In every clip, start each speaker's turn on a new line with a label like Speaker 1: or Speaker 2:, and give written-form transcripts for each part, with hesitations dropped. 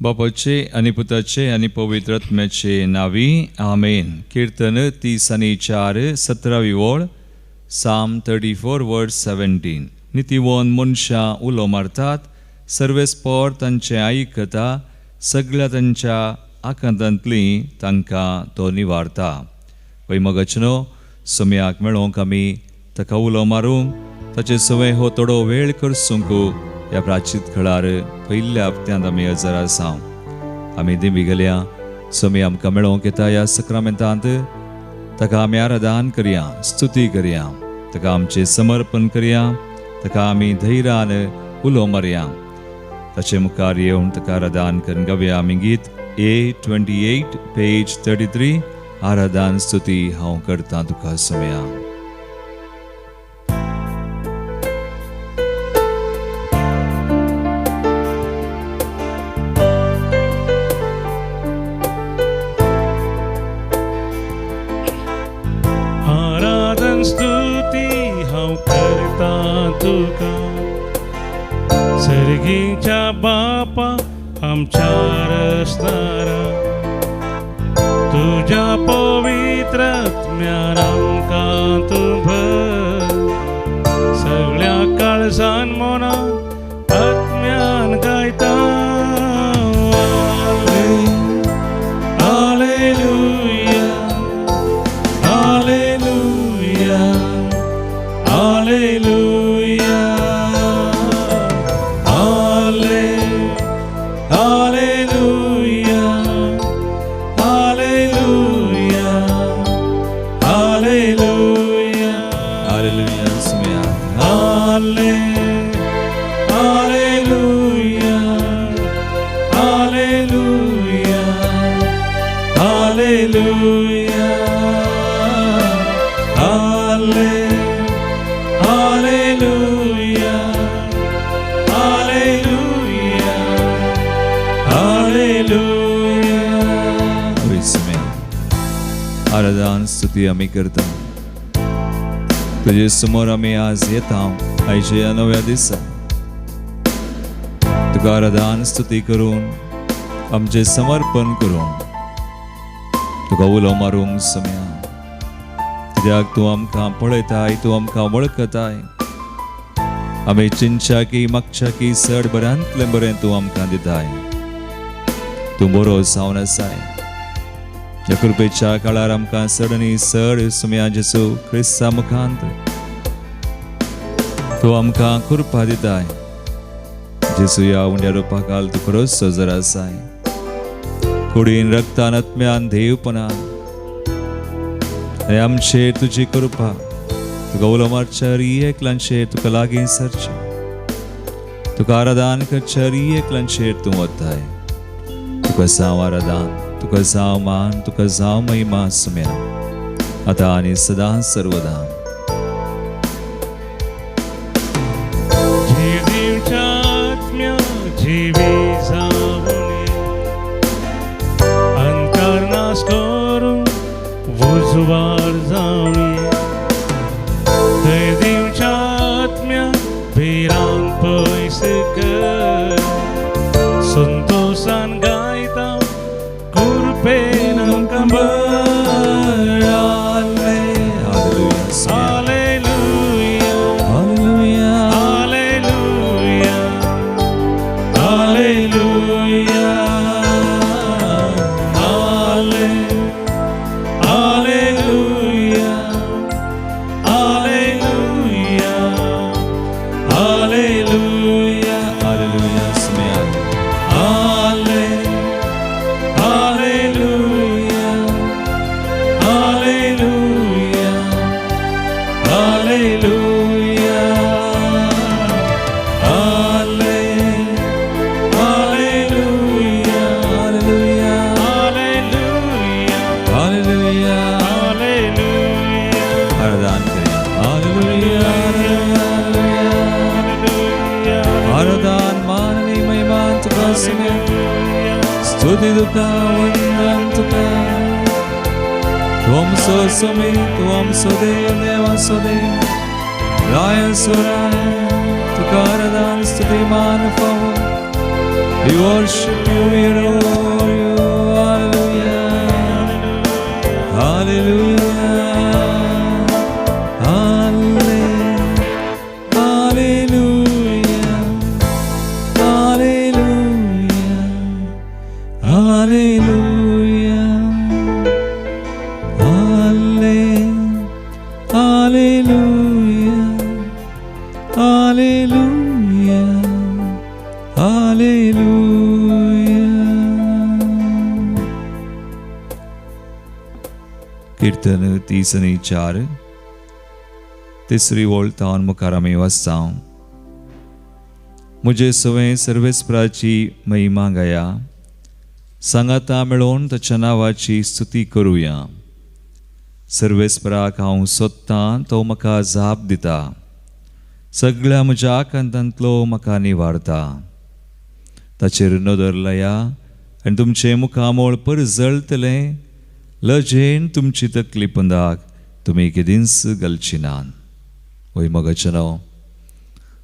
Speaker 1: बापाचे आणि पुताचे आणि पवित्र आत्म्याचे नावी आमेन. कीर्तन 30:4 17वी ओळ. Psalm 34 verse 17. नितीवन मनशां उलो मारतात, सर्वेस्पोर तांचे आयकता, सगळ्या तांच्या आकांतांतली तांकां तो निवारता. वैमगचनो सोम्याक मेळोंक आमी ताका उलो मारूंक ताचे सवय हो थोडो वेळ करसूंक ह्या प्राचीत खेळार पयल्या हप्त्यांत आमी हजर आसा. आमी दिमी गेल्या सोमी आमकां मेळोंक येता ह्या सक्रामेंतांत. ताका आमी आराधन करया, स्तुती करया, ताका आमचे समर्पण करया, ताका आमी धैर्यान उलो मारया. ताचे मुखार येवन ताका आराधन करून गावया आमी गीत A28 पेज 33. आराधन स्तुती हांव करता तुका सोम्या.
Speaker 2: आराधन स्तुती हांव करता तुका, सर्गीच्या बापा आमच्यार असणारा, तुझ्या पवित्र आत्म्यान आमकां तूं भर. सगळ्या काळजान मना आत्म्यान गायता hallelujah, hallelujah, hallelujah, hallelujah, hallelujah, hallelujah,
Speaker 1: hallelujah सोम्या.
Speaker 2: Hallelujah, hallelujah, hallelujah, hallelujah, hallelujah, hallelujah.
Speaker 1: होय सोम्या, आराधन स्तुती आमी करता. तुजे समोर आमी आज येता आयच्या ह्या नव्या दिसा. तुका आराधन स्तुती करून आमचे समर्पण करून तुका उलो मारूंक सोम्या. कित्याक तूं आमकां पळयताय, तूं आमकां वळखताय. आमी चिंतच्या की मागच्या की चड बऱ्यांतलें बरें तूं आमकां दिताय. तूं बरो जावन आसाय. ह्या कृपेच्या काळार आमकां चड आनी चड सोम्या जेसू क्रिस्ता मुखांत तूं आमकां कृपा दिताय. जेसू ह्या उंड्या रुपा काल तूं खरोच हजर आसाय. कुडीन रक्तान आत्म्यान देवपणान आनी आमचेर तुजी कृपा. तुका उलो मारच्या एकल्यांचेर तुका लागीं सरचें, तुका आराधन करच्या एकल्यांचेर तूं वताय. तुका जावं आराधन, तुका जावं मान, तुका जावं महिमा सोम्या, आतां आनी सदां सर्वदा.
Speaker 2: जीवीच्या आत्म्या जीवी जावणे, अंतर नाश करून उजवाड जावणे. थंय देवच्या आत्म्या भिरांत पयस कर, संतोषान गायता कृपेन आमकां भर. Hallelujah,
Speaker 1: hallelujah,
Speaker 2: hallelujah, hallelujah, hallelujah, hallelujah, hallelujah,
Speaker 1: hallelujah सोम्या.
Speaker 2: Hallelujah, hallelujah, hallelujah, hallelujah,
Speaker 1: hallelujah, hallelujah. आराधन करया. हालेलुया, आराधन मान आणि महिमा तुका सोम्या. स्तुती तुका, वंदन तुका. तूं आमचो सोमी, तूं आमचो देव, देवाचो देव, रायाचो राय. तुका आराधन स्तुती मान फावो. We worship you, we adore you. Hallelujah. Hallelujah. Hallelujah. Hallelujah. Hallelujah. Hallelujah. Hallelujah. कीर्तन 34 तिसरी ओळ तावन मुखार आमी वाचता. मुझे सवय सर्वेस्पराची महिमा गाया, सांगाता मेळोवन ताच्या नांवाची स्तुती करुया. सर्वेस्पराक हांव सोदतां, तो म्हाका जाप दिता, सगळ्या म्हज्या आकांतांतलो म्हाका निवारता. ताचेर नदर लाया आनी तुमचे मुखामोळ परजळतले, लजेन तुमची तकली पंदाक तुमी केदींच घालची नात. वय मोगाचनो,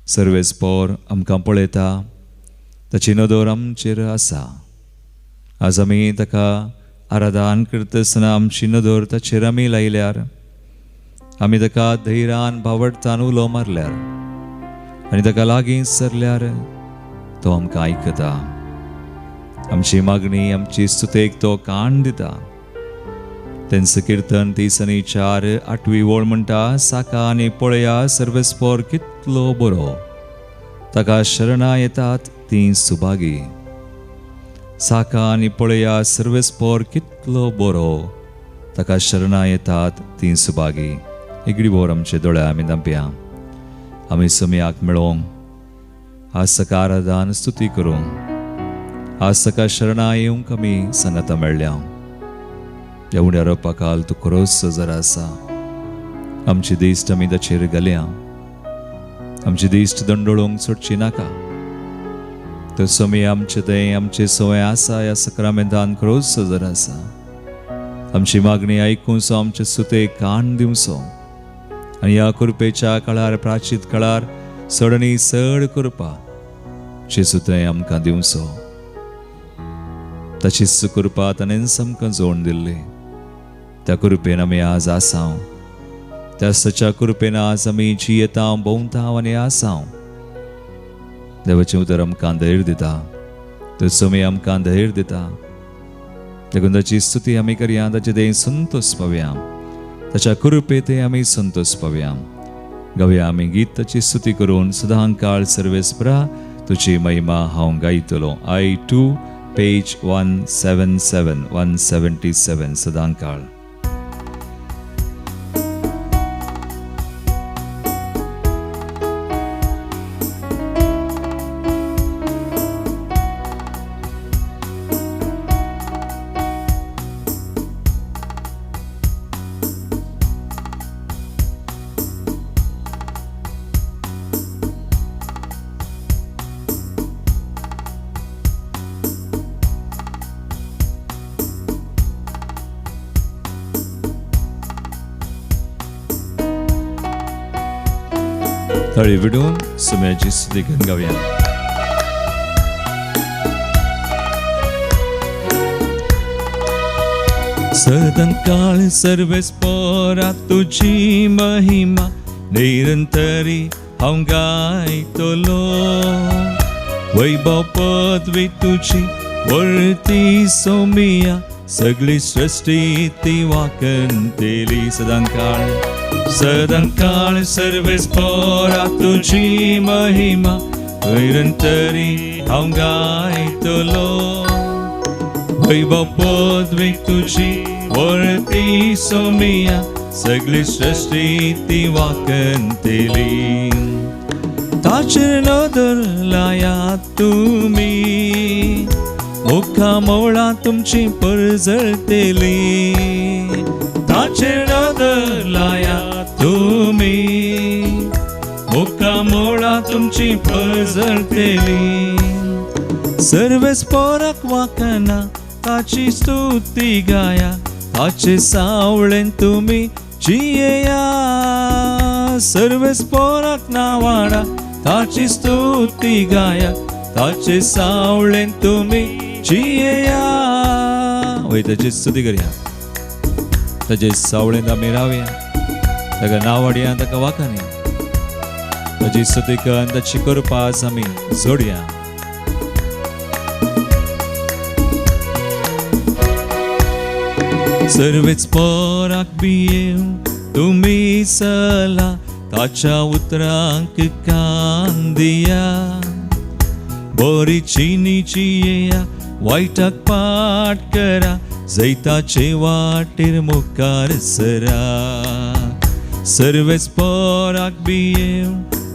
Speaker 1: सर्वेस्पोर आमकां पळयता, ताची नदर आमचेर आसा. आज आमी ताका आराधन करतना आमची नदर ताचेर आमी लायल्यार, आमी ताका धैर्यान भावडतान उलो मारल्यार आनी ताका लागीं सरल्यार तो आमकां आयकता. आमची मागणी, आमची स्तुतेक तो कान दिता. तेंच कीर्तन 34:8 ओळ म्हणटा, साका आनी पळया सर्वेस्पोर कितलो बरो, ताका शरणा येतात ती सुभागी. साका आनी पळया सर्वेस्पोर कितलो बरो, ताका शरणा येतात ती सुभागी. एगडी बोर आमचे दोळे आमी धांपया. आमी समियाक मेळोंक आज सका आराधन स्तुती करूंक, आज सका शरणा येवंक आमी संगता मेळ्ळ्या. एवढ्या रोपाकाल तू खरोच जर आसा, आमची दिश्ट आमी ताचेर घालया. आमची दिश्ट दंडोळूंक सोडची नाका. तर समी आमचे ते आमचे सवय आसा ह्या सक्रामेंतान खरोच जर आसा. आमची मागणी आयकूंसो, आमचे सुते कान दिवचो आनी ह्या कृपेच्या काळार, प्राचीत काळार सडनी सड करपा ची सुते आमकां दिवचो. ताचीच कृपा ताणेंच आमकां जोड दिल्ली. त्या कृपेन आमी आज आसांव. त्या सच्या कृपेन आज आमी जियेता, भोंवता आनी आसांव. देवाचें उतर आमकां धैर्य दिता, तो समी आमकां धैर्य दिता. देखून ताची स्तुती आमी करया, ताचे देह संतोष पावया, ताच्या कृपेते आमी संतोष पावया. गावया आमी गीत ताची स्तुती करून, सदां काळ सर्वेस्परा तुजी महिमा हांव गायतलो. I2 पेज 177 सदां काळ. तळी विडून सुम्याची स्तुती करून गावया. सदां काळ सर्वेस्परा तुजी महिमा, निरंतरी हांव गायतलो. वैभव पदवी तुजी वर्ती सोमिया, सगळी सृष्टी ती वाकंतेली. सदां काळ सर्वेस्परा तुजी महिमा, निरंतरी हांव गायतलो. वैभव पदवी तुजी वर्ती सोमिया, सगळी सृष्टी ती वाकंतेली. ताचेर नदर लाया तुमी, मुखामोळा तुमची परजळतेली. ताचेर नदर लाया तुमी, मुखामोळा तुमची परजळतेली. सर्वेस्पराक वाकना ताची स्तुती गाया, ताचे सावळेन तुमी जियेया. सर्वेस्पराक नावाडा ताची स्तुती गाया, ताचे सावळेन तुमी जियेया. वय ताची स्तुती करया. ताचे सावळेंत आमी रावया. ताका नावाडया, ताका वाखाणया. ताची स्तुती करून ताची कृपास आमी जोडया. सर्वेच पराक भियेव तुमी सला, ताच्या उतरांक कान दिया. बरी चिनीची येया, वायटाक पाट करा, जैताचे वाटेर मुखार सरा. सर्वेच पराक भियेव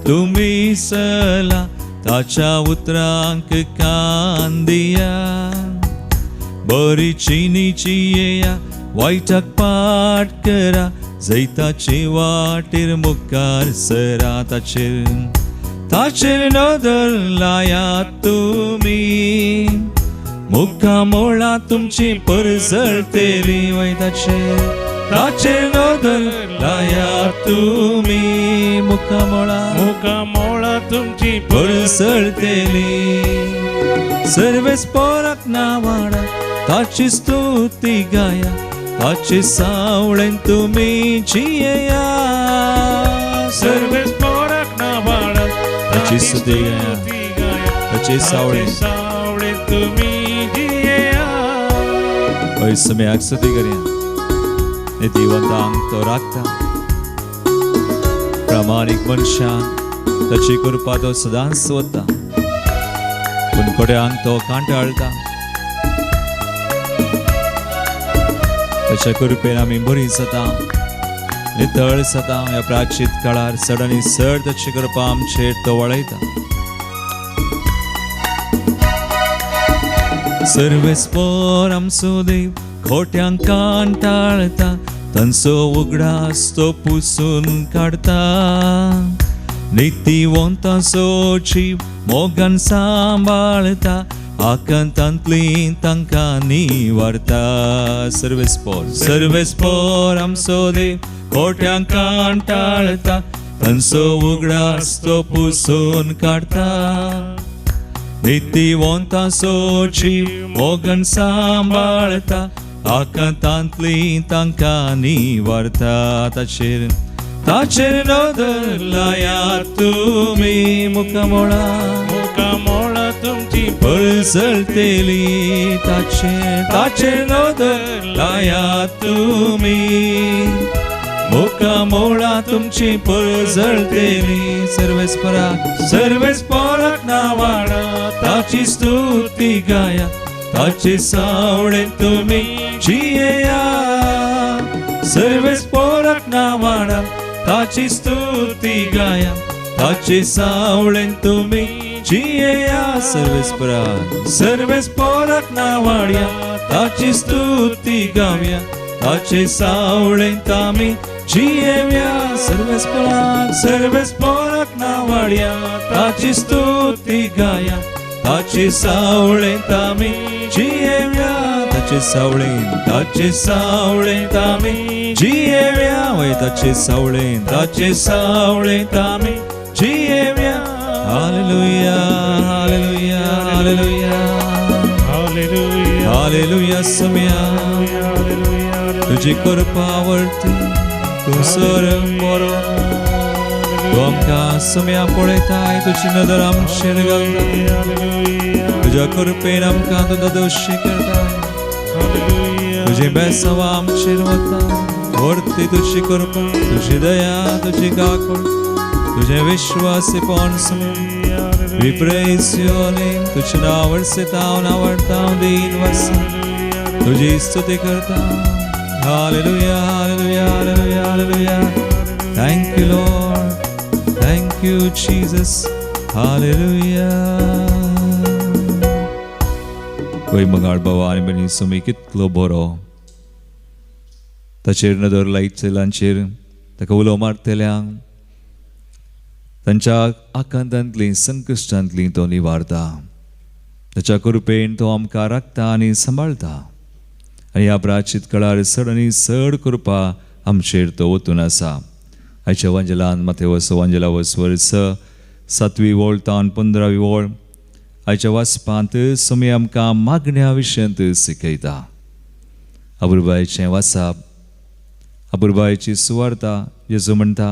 Speaker 1: तुमी सला, ताच्या उतरांक कान दिया. बरी चिनीची येया, वायटाक पाट करा, जैताचे वाटेर मुखार सरा. ताचेर नदर लायात तुमी, मुखामोळा तुमची परजळतेली. वय ताचेर नदर लायात तुमी,
Speaker 2: मुखामोळा तुमची
Speaker 1: परजळतेली. सर्वेच पराक नावाडा, ताची स्तुती गाया, ताचे सावळेन तुमी जियेया.
Speaker 2: सर्वेच पराक नावाडा,
Speaker 1: ताची स्तुती गाया, ताचे
Speaker 2: सावळे तुमी जियेया.
Speaker 1: वय सम्याक स्तुती करया. नितीवंतांक तो राखता, प्रामाणीक मनशांक ताची कृपा तो सदांच सोदता. कुणकोड्यांक तो कांटाळटा. ताच्या कृपेन आमी बरी जाता, नितळ जाता. ह्या प्राचीत काळार चड आनी चड ताची कृपा आमचेर तो वळयता. सर्वेच पर आमचो देव खोट्यांक कांटाळता, तांचो उगडास तो पुसून काडता. नितीवंतांचो जीव मोगान सांबाळता, आकांतांतली तांकां निवारता. सर्वेच पर आमचो देव खोट्यांक कांटाळता, तांचो उगडास तो पुसून काडता. नितीवंतांचो जीव मोगान सांबाळता, आकांतांतली तांकां निवारता. ताचेर नदर लायात तुमी,
Speaker 2: मुखामोळा तुमची
Speaker 1: परजळतेली. ताचेर नदर लायात तुमी, मुखामोळा तुमची परजळतेली. सर्वेच पराक नावाडा, ताची स्तुती गाया, ताचे सावळेन तुमी जियेया. सर्वेच पराक नावाडा, ताची स्तुती गाया, ताचे सावळेन तुमी जियेया. सर्वेच पराक नावाडया, ताची स्तुती गावया, ताचे सावळेन आमी जियेव्या. सर्वेच पराक नावाडया, ताची स्तुती गाया, ताचे सावळेन आमी जियेव्या. ताचे सावळेन आमी जियेव्या. वय ताचे सावळेन आमी जियेव्या. Hallelujah, hallelujah, hallelujah,
Speaker 2: hallelujah,
Speaker 1: hallelujah. सम्या तुजी कृपा आवडती, तूं सर बरो. तूं आमकां सम्या पळयताय, तुजी नदर आमचेर घालता. तुज्या कृपेन आमकां तूं दोशी करताय. तुजी बेसांवां आमचेर वता. व्हरती तुजी कृपा, तुजी दया, तुजी काकूळ, तुझे विश्वासीपण सम्या. We praise your name. तुझे नाव वर्षिता आवडता दीन वर्षा, तुझी स्तुती करता. Hallelujah, hallelujah, hallelujah, hallelujah. Thank you Lord, thank you Jesus. Hallelujah. वैमगाळ बाबा आनी बनी सुमी कितलो बरो. ताचेर नदर लायतलेल्यांचेर, ताका उलो मारतल्यांक, तांच्या आकांतांतली संकश्टांतली तो निवारता. ताच्या कृपेन तो आमकां राखता आनी सांबाळता. आनी ह्या प्राचीत काळार चड आनी चड कृपा आमचेर तो वतून आसा. आयच्या वंजलान माथेवस वंजला वर्स 7वी ओळ तावन 15वी ओळ आयच्या वाचपांत समी आमकां मागण्या विशयांत शिकयता. अपुरबायेचें वाचप, अपुरबायेची सुवार्ता. जेजू म्हणटा,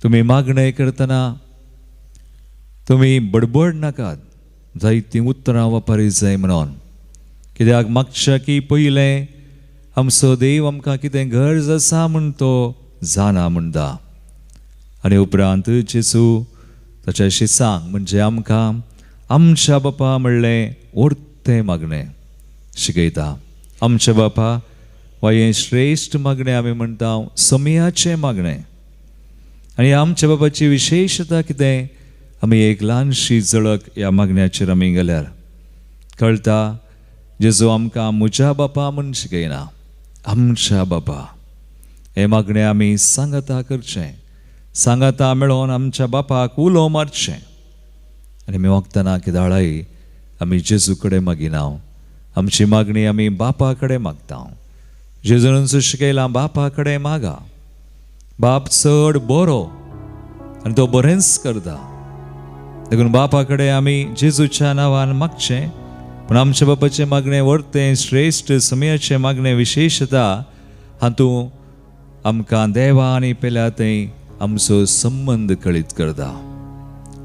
Speaker 1: तुमी मागणें करतना तुमी बडबड नाकात, जायतीं उतरां वापरी जाय म्हणून. कित्याक मागच्या की पयलें आमचो देव आमकां कितें गरज आसा म्हूण तो जाणा म्हणटा. आनी उपरांत जेजू ताच्या शिसांक म्हणजे आमकां आमच्या बापा म्हणलें व्हडतें मागणें शिकयता. आमच्या बापा वा हें श्रेश्ठ मागणें आमी म्हणटा समयाचें मागणें. आनी आमच्या बापाची विशेशता कितें, आमी एक ल्हानशी झळक ह्या मागण्याचेर आमी गेल्यार कळटा. जेजू आमकां म्हज्या बापा म्हूण शिकयना, आमच्या बापा. हें मागणें आमी सांगाता करचें, सांगाता मेळोन आमच्या बापाक उलो मारचें. आनी आमी वखदां किदाळाय आमी जेजू कडेन मागिना, आमची मागणी आमी बापा कडेन मागता. जेजून शिकयलां बापा कडेन मागा. बाप चड बरो आनी तो बरेंच करता. देखून बापा कडेन आमी जेजूच्या नांवान मागचें. पूण आमच्या बापाचें मागणें व्हडतें श्रेश्ठ समयाचें मागणें विशेशता हातूं आमकां देवा आनी पेल्या थंय आमचो संबंद कळीत करता.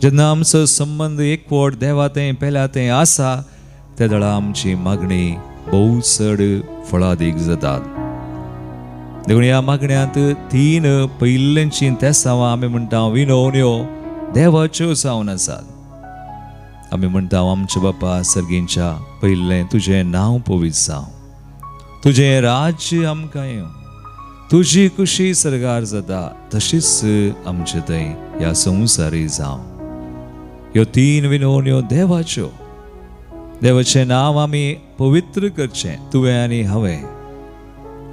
Speaker 1: जेन्ना आमचो संबंद एकवट देवा थंय पेल्या थंय आसा त्या वेळा आमची मागणी भोव चड फळादीक जातात. देखून ह्या मागण्यांत 3 पयलींचीं तेसांवां आमी म्हणटा विनवण्यो देवाच्यो जावन आसात. आमी म्हणटा आमच्या बापा सर्गींच्या पयलें तुजें नांव पवीत जावं, तुजें राज्य आमकां येवं, तुजी खुशी सर्गार जाता तशीच आमचे थंय ह्या संवसारी जावं. ह्यो 3 विनवण्यो देवाच्यो. देवाचें नांव आमी पवित्र करचें, तुवें आनी हांवें.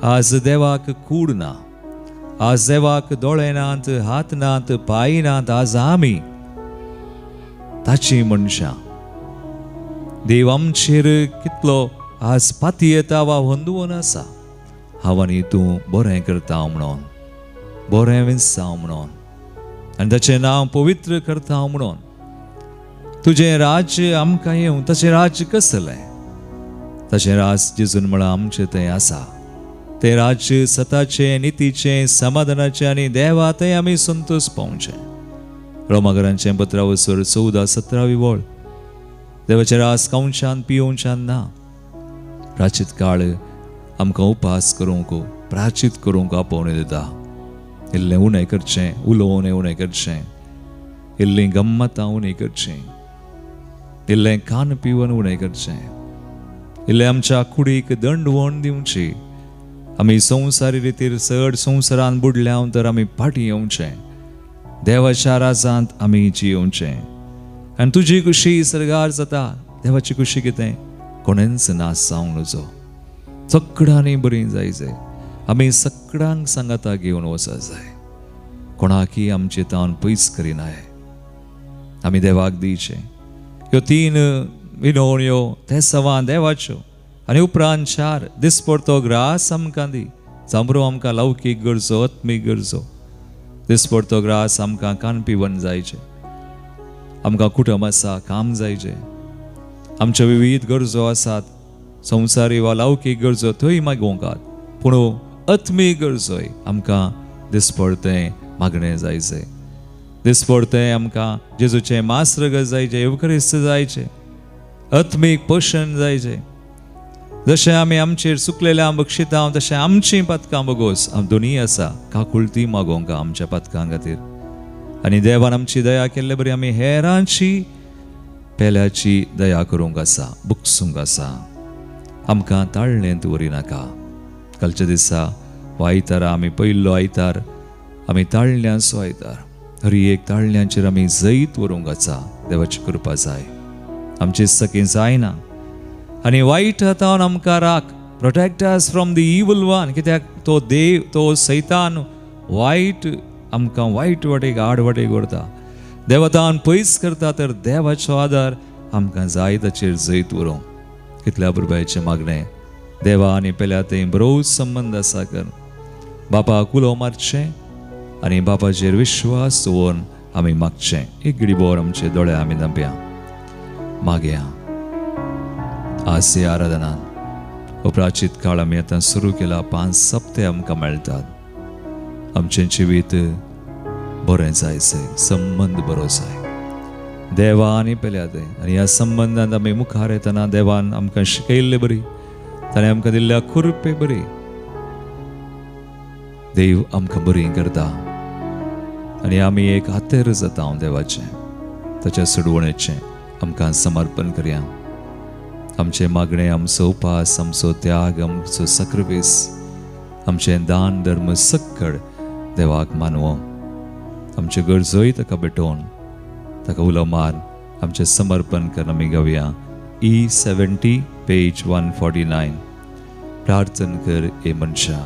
Speaker 1: आज देवाक कूड ना, आज देवाक दोळे नात, हात नात, पांय नात. आज आमी ताची मनशां. देव आमचेर कितलो आज पातयेता वा वंदवून आसा. हांव आनी तूं बरें करता म्हणून, बरें विंचता म्हणून, आनी ताचें नांव पवित्र करता म्हणून. तुजें राज्य आमकां येवं. तशें राज्य कसलें? तशें राज जेजून म्हळ्यार आमचें थंय आसा. तें राज्य सताचें, नितीचें, समाधानाचें आनी देवा थंय आमी संतोश पावचें. रोमाकारांचें पत्र 14-17 वळ. देवाचें रास खावच्यान पियोवच्यान ना. प्राचीत काळ आमकां उपास करूंक, प्राचीत करूंक आपोवणें दिता. इल्लें उणें करचें, उलोवन उणें करचें, इल्लीं गम्मतां उणी करचीं, इल्लें खान पिवन उणें करचें, इल्लें आमच्या कुडीक दंडवण दिवची. आमी संवसारी रितीर चड संवसारान बुडल्या तर आमी फाटीं येवचें. देवाच्या राजांत आमी जियोवचें. आनी तुजी खुशी सर्गार जाता. देवाची खुशी कितें? कोणेंच नास जावंक नजो. सगळ्यांनी बरीं जाय जाय. आमी सगळ्यांक सांगाता घेवन वचत जाय. कोणाकी आमचे तावन पयस करिनाय. आमी देवाक दिवचें. ह्यो 3 विनवण्यो तेसांवां देवाच्यो. आनी उपरांत 4 दिसपडतो ग्रास आमकां दी. जांबरो आमकां लौकीक गरजो, आत्मीक गरजो. दिसपडतो ग्रास आमकां खान पिवन जायचें. आमकां कुटुंब आसा, काम जायचें. आमच्यो विविध गरजो आसात, संवसारी वा लौकीक गरजो थंय मागोवंकात. पूण आत्मीक गरजोय आमकां दिसपडतें मागणें जायचें. दिसपडतें आमकां जेजूचें मास्रग जायचें, एवकरिस्त जायचें, आत्मीक पोशण जायचें. जशें आमी आमचेर सुकलेल्या बक्षिता तशें आमचीं पथकां बगोस दोनी आसा. काकुळती मागोवंक आमच्या पथकां खातीर. आनी देवान आमची दया केल्ले बरी आमी हेरांची पेल्याची दया करूंक आसा, बुकसूंक आसा. आमकां ताळ्ळें दवरी नाका. कालच्या दिसा हो आयतार आमी पयलो आयतार आमी ताळ्ळ्यांचो आयतार. हर एक ताळ्ळ्यांचेर आमी जैत व्हरूंक आसा. देवाची कृपा जाय. आमची सकी जायना. आनी वायट हातावन आमकां राख. प्रोटेक्ट अस फ्रॉम द इवल वन. कित्याक तो देव, तो सैतान वायट आमकां वायट वाटेक, आड वाटेक व्हरता. देवतान पयस करता. तर देवाचो आदार आमकां जाय ताचेर जैत व्हरूंक. कितल्या पुरबायेचें मागणें. देवा आनी पेल्या थंय बरो संबंद आसा कर. बापाक उलो मारचें आनी बापाचेर विश्वास दवरून आमी मागचें. एक घडी बोर आमचे दोळे आमी धांपया. मागया. आज ही आराधनान अपराचित काळ आमी आतां सुरू केला. 5 सप्ते आमकां मेळटात. आमचें जिवीत बरें जायचें, संबंद बरो जाय. देवान पेल्या ते आनी ह्या संबंदांत आमी मुखार येतना देवान आमकां शिकयल्लें बरी, ताणें आमकां दिल्ल्या खुरपे बरी. देव आमकां बरी करता आनी आमी एक हातेर जाता देवाचें, ताच्या सोडवणेचें आमकां समर्पण करया. आमचें मागणें, आमचो उपास, आमचो त्याग, आमचो सक्रिफीस, आमचें दान धर्म सक्कड देवाक मानवो. आमच्यो गरजोय ताका भेटोवन ताका उलो मार आमचें समर्पण करून आमी गावया. E70 page 149. प्रार्थन कर ए मनशा.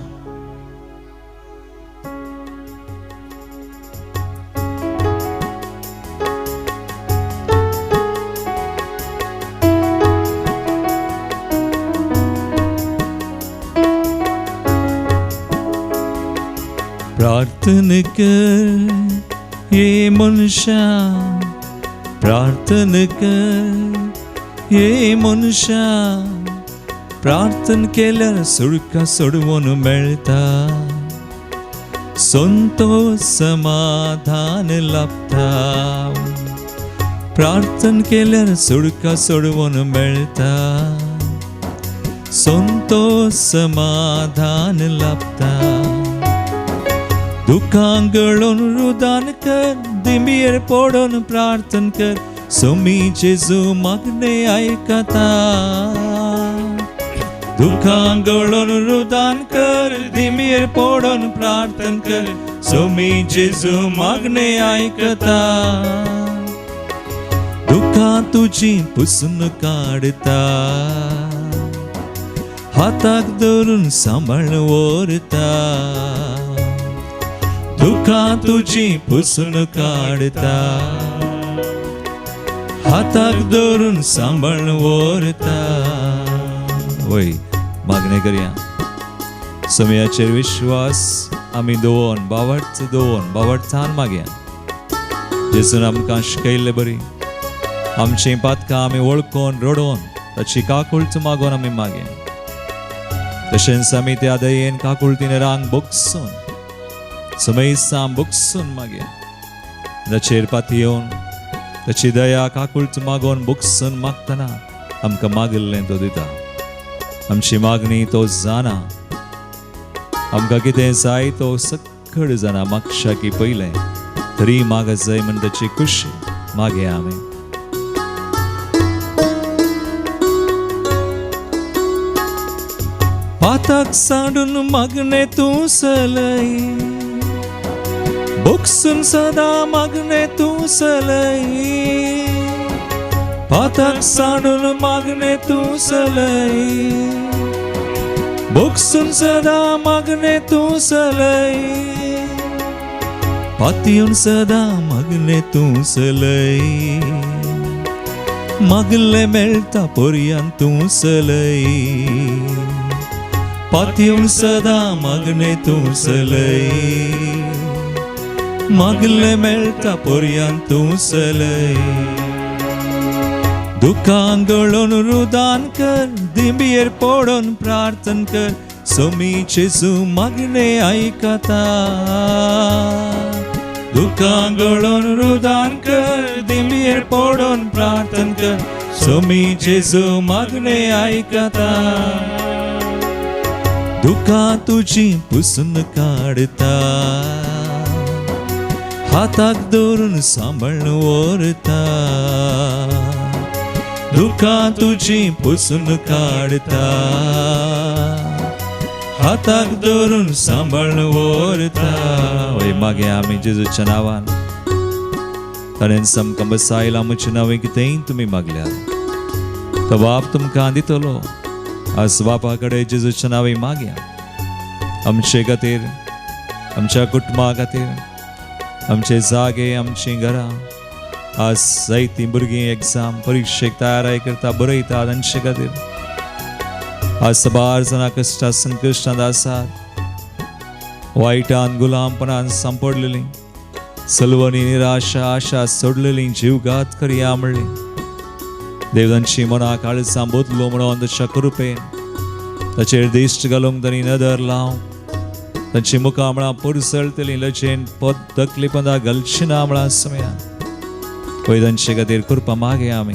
Speaker 1: प्रार्थन कर ये मनुष्या, प्रार्थन कर ये मनुष्या. प्रार्थन केल्यार सुडका सोडवून मेळटा, संतोष समाधान लाभता. प्रार्थन केल्यार सुडका सोडवून मेळटा, संतोष समाधान लाभता. दुखां गळोन रुदान कर, दिंबीर पडोन प्रार्थन कर, सोमी जेजू मागणे आयकता. दुखां गळोन रुदान कर, दिंबीर पडोन प्रार्थन कर, सोमी जेजू मागणे आयकता. दुखां तुजी पुसून काडता, हाताक धरून सांबाळ व्हरता. दुखां तुजी पुसून काडता, हाताक धरून सांबाळ व्हरता. वय मागणें करया. समयाचेर विश्वास आमी दवरून, बावडचान मागया. जेजून आमकां शिकयल्लें बरी, आमचीं पातकां आमी वळखून रडोवन ताची काकुळट मागोवन आमी मागया. तशेंच आमी त्या दयेन काकुळटीन रांग बोगसून, समयसां बोगसून मागया. ताचेर पातयेवन ताची दया काकुळट मागोवन बोगसून मागतना आमकां मागिल्लें तो दिता. आमची मागणी तो जाणा, आमकां कितें जाय तो सक्कड जाणा. मागशा की पयलें तरी माग जाय म्हण ताची खुशी मागया आमी. पाताक सांडून मागणें तूं सलय, बोगसून सदा मागणें तूं सलय. पाताक सांडून मागणें तूं सलय, बोगसून सदा मागणें तूं सलय. पातयेवन सदा मागणें तूं सलय, मागलें मेळटा पर्यंत तूं सलय. पातयेवन सदा मागणें तूं सलय, मागलें मेळटा पर्यंत तूं सलय. दुखां गळोन रुदान कर, दिंबीर पडोन प्रार्थन कर, सोमी जेजू मागणें आयकता. दुखां गळोन रुदान कर, दिंबीर पडोन प्रार्थन कर, सोमी जेजू मागणें आयकता. दुखां तुजी पुसून काडता, हाताक धरून सांबाळ व्हरता. दुखां तुजी पुसून काडता, हाताक धरून सांबाळ व्हरता. वय मागया आमी जेजूच्या नांवान. ताणें आमकां बसायला म्हज्या नांवें कितेंय तुमी मागल्यार तो बाप तुमकां दितलो. आज बापा कडेन जेजूच्या नांवें मागया. आमचे खातीर, आमच्या कुटुंबा खातीर, आमचे जागे, आमची घरां. आज जायतीं भुरगीं एग्जाम परिक्षेक तयारी करता, बरयता तांचे खातीर. आज सबार जाणां कश्टां संकश्टांत आसात, वायटान गुलामपणान सांपडलेलीं, सलवनी निराशा आशा सोडलेलीं, जीवघात करया म्हणली. देव तांची मना काळजां बदलो म्हणून ताच्या कृपेन ताचेर दिश्ट घालूंक तांणी नदर लाव तांची मुखां म्हळां पुरसळटलीं लजेन पद तकलीफां घालची ना म्हळां समया पळय तांचे खातीर कृपा मागया आमी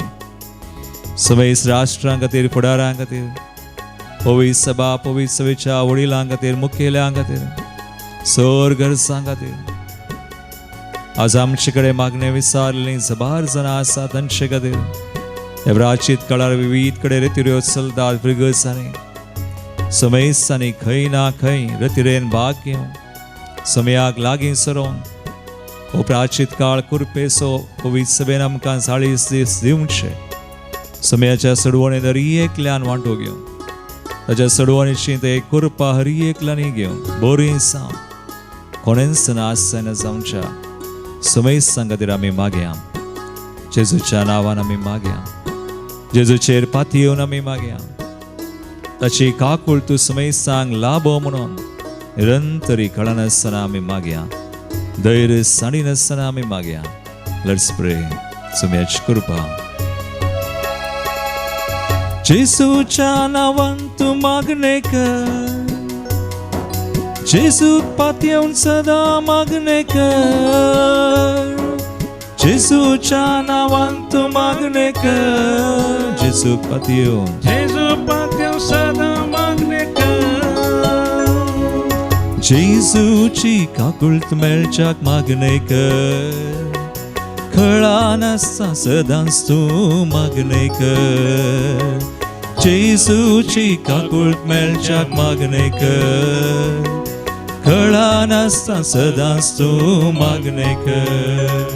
Speaker 1: समेस राष्ट्रां खातीर फुडारां खातीर पवित्र सभा पवित्र सभेच्या वडिलां खातीर मुखेल्यां खातीर सर गरजां खातीर आज आमचे कडेन मागणे विचारलेलीं जबार जाणां आसा तांचे खातीर ह्या प्राचीत काळार विविध कडेन रितीऱ्यो चलतात फ्रिगसांनी समेसांनी खंय ना खंय रतिरेन भाग घेवं समयाक लागीं सरोन हो प्राचीत काळ कुरपेसो पवित्र सभेन आमकां 40 दीस दिवचे समयाच्या सडवणे हरी एकल्यान वांटो घेवं ताच्या सडवणीची ते कृपा हरी एकल्यानी घेवं बरी सां कोणेंच नासना जावच्या समेसां खातीर आमी मागया जेजूच्या नांवान आमी मागया जेजूचेर पाती येवन आमी मागया ताची काकूळ तूं समेसांक लाभो म्हणून निरंतरी कळनासतना आमी मागया धैर्य साडिनासतना आमी मागया लेट्स प्रे सुम्याची कृपा जेजूच्या नांवान तूं मागणे कर जेजूक पाती येवन सदां मागणे कर जेजूच्या नांवान तूं मागणे कर जेजूक पाती येवन
Speaker 2: जेजू पात्यो सदां मागणे कर
Speaker 1: जेजूची काकुळत मेळच्याक मागणे कर खळा नासता सदांच तूं मागणे कर जेजूची काकुळत मेळच्याक मागणे कर खळा नासता सदांच तूं मागणे कर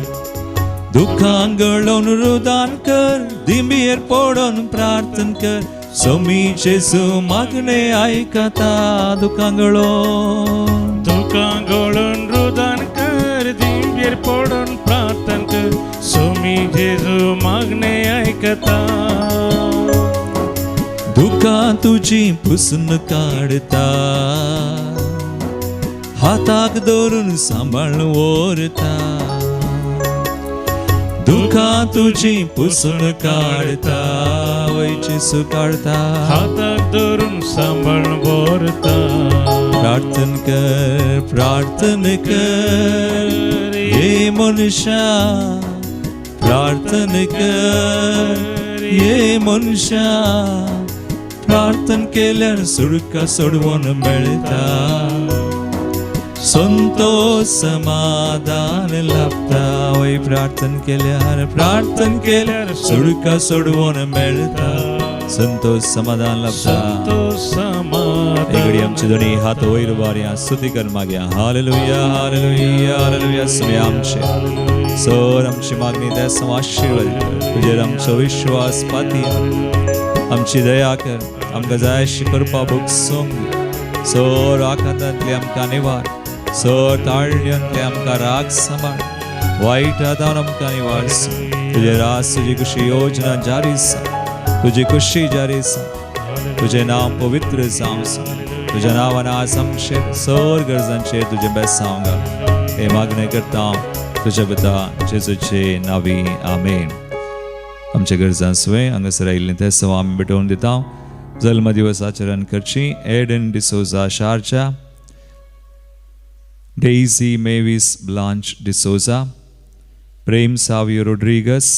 Speaker 1: दुखांक गळोवन रुदान कर दिंबीर पडोन प्रार्थना कर सोमी जेजू मागणे आयकता दुखांक गळोवन
Speaker 2: रुदान कर दिंबीर पडोन प्रार्थना कर सोमी जेजू मागणे आयकता
Speaker 1: दुखां तुजी पुसून काडता हाताक धरून सांबाळून व्हरता दुखां तुजी पुसून काडता वय जेजू काडता
Speaker 2: हाताक धरून सांबाळून व्हरता
Speaker 1: प्रार्थना कर ये मनुष्या प्रार्थना कर ये मनुष्या प्रार्थना केल्यार सुडका सोडवून मेळटा संतोष समाधान लाभता वय प्रार्थना केल्यार सुडका सोडवून मेळटा संतोष समाधान लाभता एगडी आमचे दोन्ही हात वयर वाऱ्या स्तुती कर मागया हालेलुया हालेलुया हालेलुया समय आमचे सर आमची मागणी त्या आशीर्वाद कर तुजेर आमचो विश्वास पाती आमची दया कर आमकां जाय अशी करपा भोगसूंक सर आकांतांतली आमकां निवार सर ताळण्यांतले आमकां राग सांबाळ वायट हातान आमकां निवार तुजे रास तुजी खुशी योजना जारी आसा तुझी खुशी जारी आसा तुझे नाव पवित्र जावं तुझ्या नांवान आज आमचेर सर गरजांचेर तुजे बेसांव घाल हे मागणें करता तुज्या पिता जेजूचे नांवी आमेन आमच्या गरजां सुवें हांगासर आयिल्लें तें सव आमी भेटोवन दिता जल्म दिवस आचरण करची Aidan D'Souza Sharjah Daisy Mavis Blanche D'Souza Prem Savio Rodrigues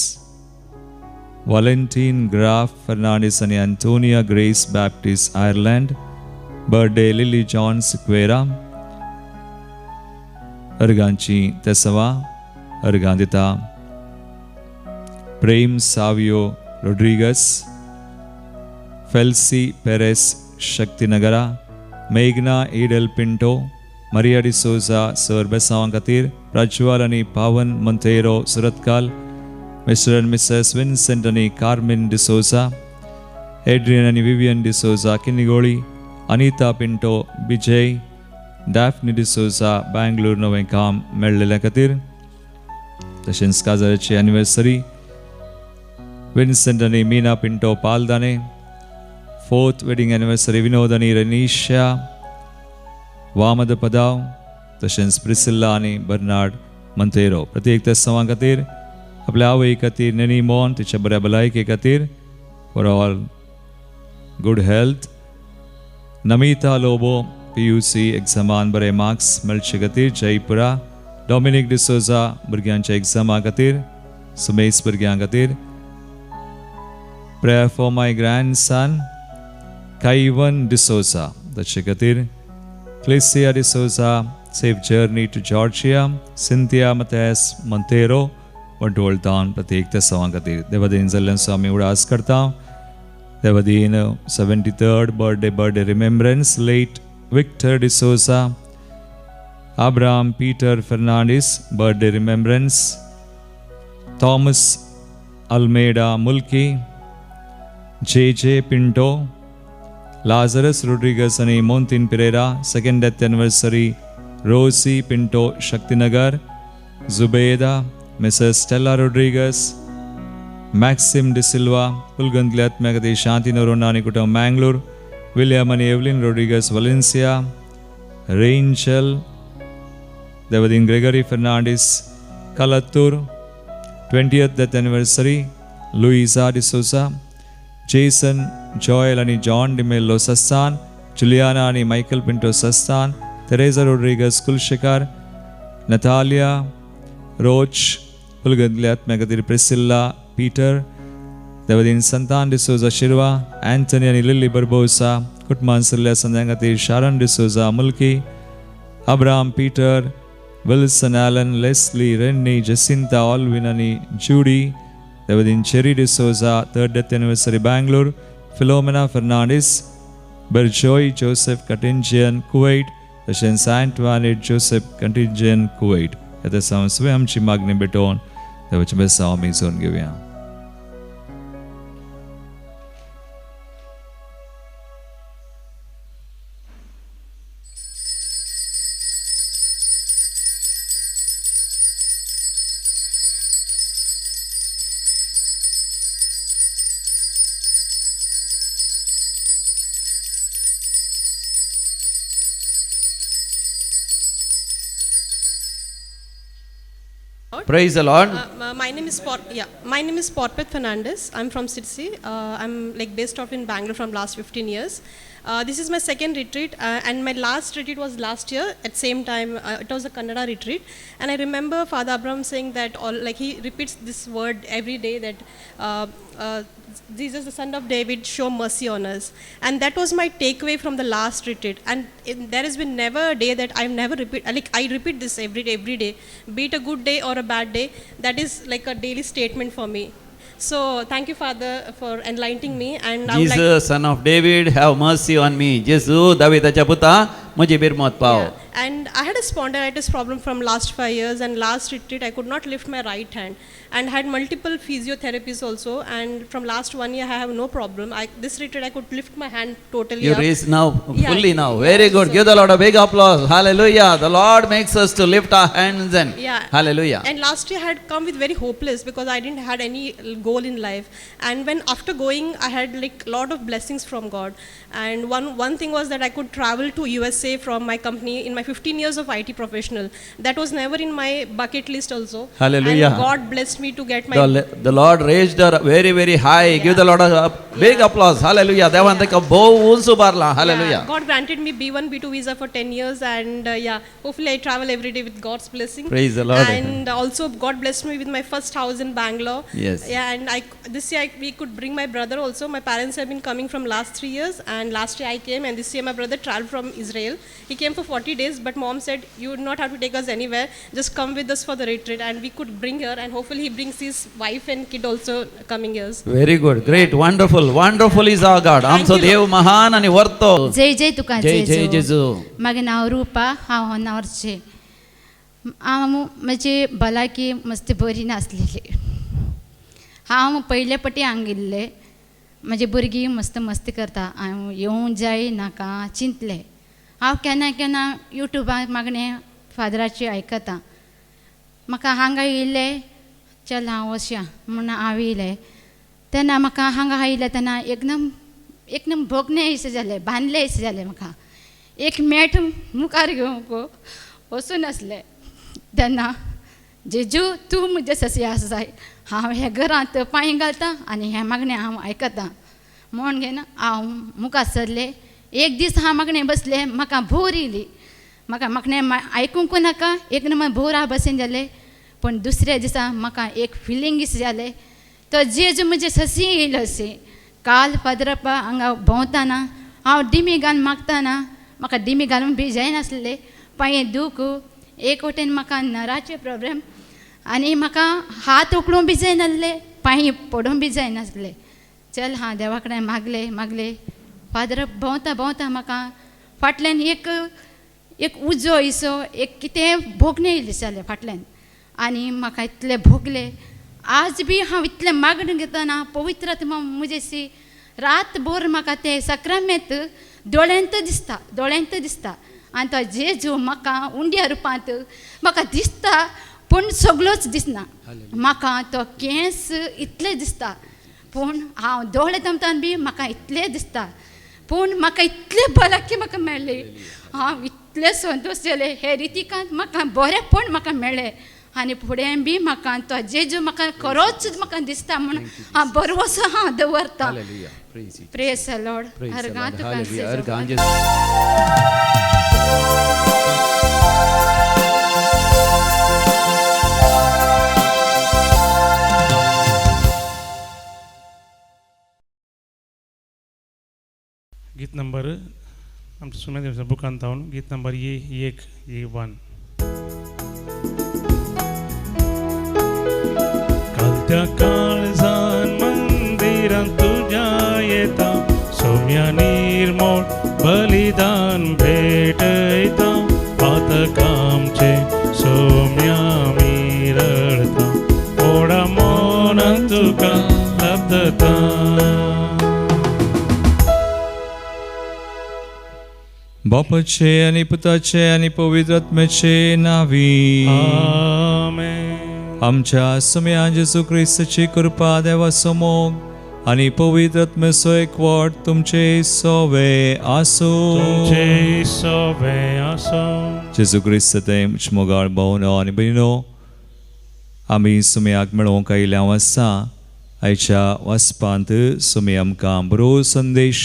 Speaker 1: Valentin Graf Fernandez and Antonia Grace Baptist Ireland birthday Lily John Sequeira अर्गांची तेसवा अर्गांदिता Prem Savio Rodrigues फेल्सी Perez शक्तिनगरा मेघना ईडल पिंटो मरिया डिसोजा सर बेसावां खातीर प्रज्वल आनी पावन Monteiro सुरतकाल Mr. and Mrs. Vincent and Carmen D'Souza, Adrian and Vivian D'Souza, Kinigoli, Anita Pinto, Bijay, Daphne D'Souza, Bangalore, Novenkam, Meldele Katir, Tashins Kazarchi anniversary, Vincent and Mina Pinto, Paldane, 4th wedding anniversary, Vinodani Renisha, Vamada Padav, Tashins Priscilla and Bernard Montero, Pratik Tassavan Katir, आपल्या आवय खातीर नेनी मोन तिच्या बऱ्या भलायके खातीर for all good health. Namita Lobo PUC एग्जामान बरे marks मेळचे खातीर जयपुरा. डॉमिनिक डिसोजा भुरग्यांच्या एग्जामा खातीर, सुमेस भुरग्यां खातीर. प्रेयर फॉर माय ग्रँडसन कायवन डिसोजा ताचे खातीर. क्लेसिया D'Souza safe journey to Georgia. Cynthia मतेस मोंतेरो वंटोळतान प्रत्येक त्या सवां खातीर देवादीन जाल्ल्यांचो आमी उडास करता. देवादीन 73rd birthday remembrance late Victor D'Souza. Abraham Peter Fernandez birthday remembrance. Thomas Almeida Mulki. JJ Pinto. Lazarus Rodriguez and Montin Pereira 2nd death anniversary. Rosie Pinto Shaktinagar. Zubeda Mrs. Stella Rodriguez. Maxim De Silva Pulgandliat Megadi Shanti Noronani Kutam Mangalore. William and Evelyn Rodriguez Valencia. Rangel Devadin Gregory Fernandez Kalatur 20th death anniversary. Luisa De Souza. Jason Joel and John De Mello Sassan. Juliana and Michael Pinto Sassan. Teresa Rodriguez Kulshikar. Natalia Roach Pulgandliat Megadir Priscilla Peter. Devadin Santan De Souza Shirva. Anthony and Lily Barbosa. Kutman Silla Sandangatir Sharon De Souza Mulki. Abraham Peter. Wilson Allen, Leslie, Rennie, Jacinta, Alvin, Judy. Devadin Cherry De Souza, 3rd death anniversary Bangalore. Philomena Fernandez, Berjoy Joseph Contingent Kuwait. Tashen Saint Antoinette Joseph Contingent Kuwait. Yata samswe amchi magne beton. Devach besa amizon givya.
Speaker 3: Praise the Lord.
Speaker 4: My name is Porpet Fernandez. I'm from Sitsi. I'm like based off in Bangalore from last 15 years. This is my second retreat, and my last retreat was last year. At same time, it was a Kannada retreat, and I remember Father Abraham saying that he repeats this word every day that Jesus, the Son of David, show mercy on us, and that was my takeaway from the last retreat. And there has been never a day that I've never I repeat this every day, be it a good day or a bad day. That is like a daily statement for me. So thank you, Father, for enlightening me. And I would like
Speaker 3: Jesus, Son of David, have mercy on me. Jesus, Davidacha puta, mujhe birmot pao.
Speaker 4: Yeah. And I had a spondylitis problem from last 5 years, and last retreat I could not lift my right hand, and had multiple physiotherapies also, and from last 1 year I have no problem. This retreat I could lift my hand totally
Speaker 3: You
Speaker 4: up.
Speaker 3: raise now,
Speaker 4: Yeah.
Speaker 3: fully now. Very good.
Speaker 4: So-
Speaker 3: Give the Lord a big applause. Hallelujah. The Lord makes us to lift our hands and
Speaker 4: Yeah.
Speaker 3: hallelujah.
Speaker 4: And last year I had come with very hopeless because I didn't had any goal in life. And when after going, I had like lot of blessings from God. And one thing was that I could travel to USA from my company in my 15 years of IT professional. That was never in my bucket list also.
Speaker 3: Hallelujah.
Speaker 4: And God blessed me to get my
Speaker 3: The Lord raised her very, very high. Give the Lord a big applause. Hallelujah. Devantaka bow unsu barla. Hallelujah.
Speaker 4: Yeah, God granted me B1, B2 visa for 10 years, and hopefully I travel every day with God's blessing.
Speaker 3: Praise the Lord.
Speaker 4: And also God blessed me with my first house in Bangalore.
Speaker 3: Yes.
Speaker 4: Yeah, and this year we could bring my brother also. My parents have been coming from last 3 years, and last year I came, and this year my brother traveled from Israel. He came for 40 days, but mom said, you would not have to take us anywhere, just come with us for the retreat, and we could bring her, and hopefully he brings his wife and kid also coming years.
Speaker 3: Very good. Great. Wonderful. Wonderful is our God. आमचो
Speaker 4: you,
Speaker 3: देव महान आणि वर्तो.
Speaker 5: जय जय तुका
Speaker 3: जय जय जेजू.
Speaker 5: मागे नाव रूपा हांव होन्नावरचें हांव म्हजी भलायकी मस्ती बरी नासलेली. हांव पयले पटी हांगा गेल्ले, म्हजी भुरगीं मस्त मस्ती करता, हांव येवं जाय नाका चिंतलें. हांव केन्ना केन्ना युट्यूबार मागणें फादराची आयकता. म्हाका हांगा येयलें, चल हांव वचया म्हूण हांव येयलें. तेन्ना म्हाका हांगा आयलें तेन्ना एकदम भोगणे अशें जालें, बांदलें अशें जालें. म्हाका एक मॅट मुखार घेवंक वचून आसलें तेन्ना जेजू तूं म्हजे ससी आसाय, हांव ह्या घरांत पांय घालतां आनी हें मागणें हांव आयकतां. म्हूण घेवन हांव मुखार सरलें. एक दीस हांव मागणें बसलें, म्हाका भोर येयली. म्हाका मागणें आयकूंक नाका, एक नंबर भोर हांव बसीन जालें. पूण दुसऱ्या दिसा म्हाका एक फिलींग इस जालें, तो जेजू म्हजे ससी येयलो अशें. काल पाद्रपा हांगा भोंवताना हांव डिमी घालून मागताना म्हाका डिमी घालूंक बी जायनासलें. पांये दूख, एक वटेन म्हाका नराचे प्रॉब्लेम आनी म्हाका हात उखलूंक बी जायनासले, पांय पडूंक बी जायनासले. चल हांव देवा कडेन मागलें. पाद्र भोंवता भोंवता म्हाका फाटल्यान एक उजो इसो एक कितें भोगणें येयलें जालें फाटल्यान. आनी म्हाका इतलें भोगलें. आज बी हांव इतलें मागणें घेतना पवित्र आत्मा म्हजेशी रातभर म्हाका तें सक्रामेंत दोळ्यांत दिसता. आनी तो जेजू म्हाका उंड्या रुपांत म्हाका दिसता, पूण सगळोच दिसना. म्हाका तो केंस इतलें दिसता, पूण हांव दोळे धांपताना बी म्हाका इतलें दिसता. पूण म्हाका इतलें भलायकी म्हाका मेळ्ळी, हांव इतलें संतोश जालें. हे रितीकांत म्हाका बरेंपण म्हाका मेळ्ळें. आनी फुडें बी म्हाका तो जेजू म्हाका खरोच म्हाका दिसता म्हणून हांव बरवसो हांव दवरतां. Praise the Lord. अर्गां तुका जेजू.
Speaker 2: गीत नंबर आमच्या सुम्या बुकांत जावन गीत नंबर 1 कालत्या काळजान मंदिरांत तुझ्या येता, सोम्या निर्मळ बलिदान भेटयता. पातकामचे सोम्या मी रडता, ओढा मोनान तुका लब्धता.
Speaker 1: बापाचे आनी पुताचे आनी पवित्र आत्म्याचे नावी.
Speaker 2: आमेन.
Speaker 1: आमच्या सुम्या जेजू क्रिस्ताची कृपा, देवाचो मोग आनी पवित्र आत्म्याचो एकवट तुमचे सोवे आसो. जेजू क्रिस्त ते मोगाळ भावनो आनी भयणो, आमी सुम्याक मेळोवंक आयल्या आसा. आयच्या वचपांत सुमी आमकां बरो संदेश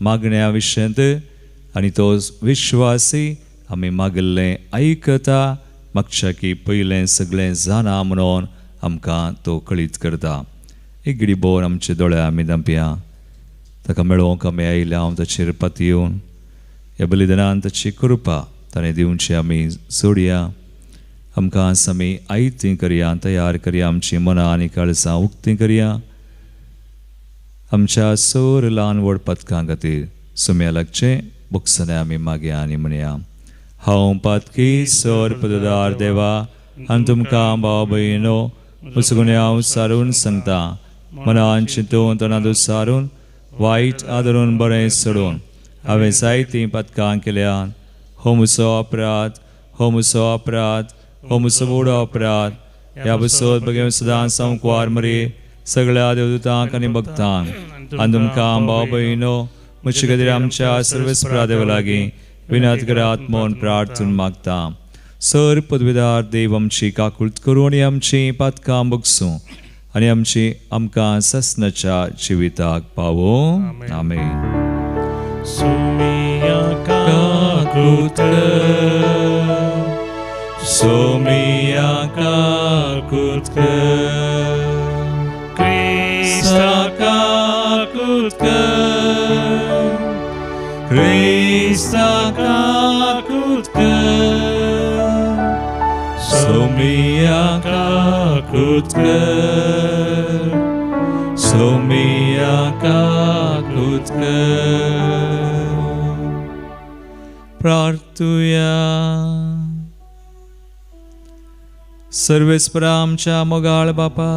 Speaker 1: मागण्या विशयांत आनी तो विश्वासी आमी मागिल्लें आयकता. मागच्या की पयलें सगळें जाणा म्हणून आमकां तो कळीत करता. एक घडी भोर आमचे दोळे आमी धांपया. ताका मेळोवंक आमी आयल्या, हांव ताचेर पातयेवन ह्या बलिदानान ताची कृपा ताणें दिवची आमी सोडया. आमकां आमी आयतीं करया, तयार करया, आमची मनां आनी काळजां उक्तीं करया. आमच्या सोर ल्हान व्हड पथकां खातीर सुम्या लागचें बुक्सने आमी मागया आनी म्हणया. हांव पातकी सोर पददार देवा आनी तुमकां भाव भयणो उसगुणे हांव सारून सांगता. मनान चिंतून तोंडांत सारून वायट आदरून बरें सोडून हांवें जायतीं पथकां केल्यात. हो म्हजो अपराध, हो म्हजो अपराध, हो म्हजो व्हड अपराध. ह्या बसत बगे सदांच हांव कुवार मरे सगळ्या देवदूतांक आनी भक्तांक आनी तुमकां भाव भयणो म्हजे खातीर आमच्या सर्वेस्परा देवा लागीं विनत करात म्हूण प्रार्थून मागता. सर पदवीदार देव आमची काकुळट करूं आनी आमची पातकां बगसूं आनी आमकां ससनाच्या जिविताक पावो. आमेन.
Speaker 2: सोमिया काकुळट
Speaker 1: सोमिया काकुळट
Speaker 2: क्रिस्ता
Speaker 1: काकुळट Krista kakutka Somia kakutka Somia kakutka प्रार्थुया. सर्वेस्परा आमच्या मोगाळ बापा,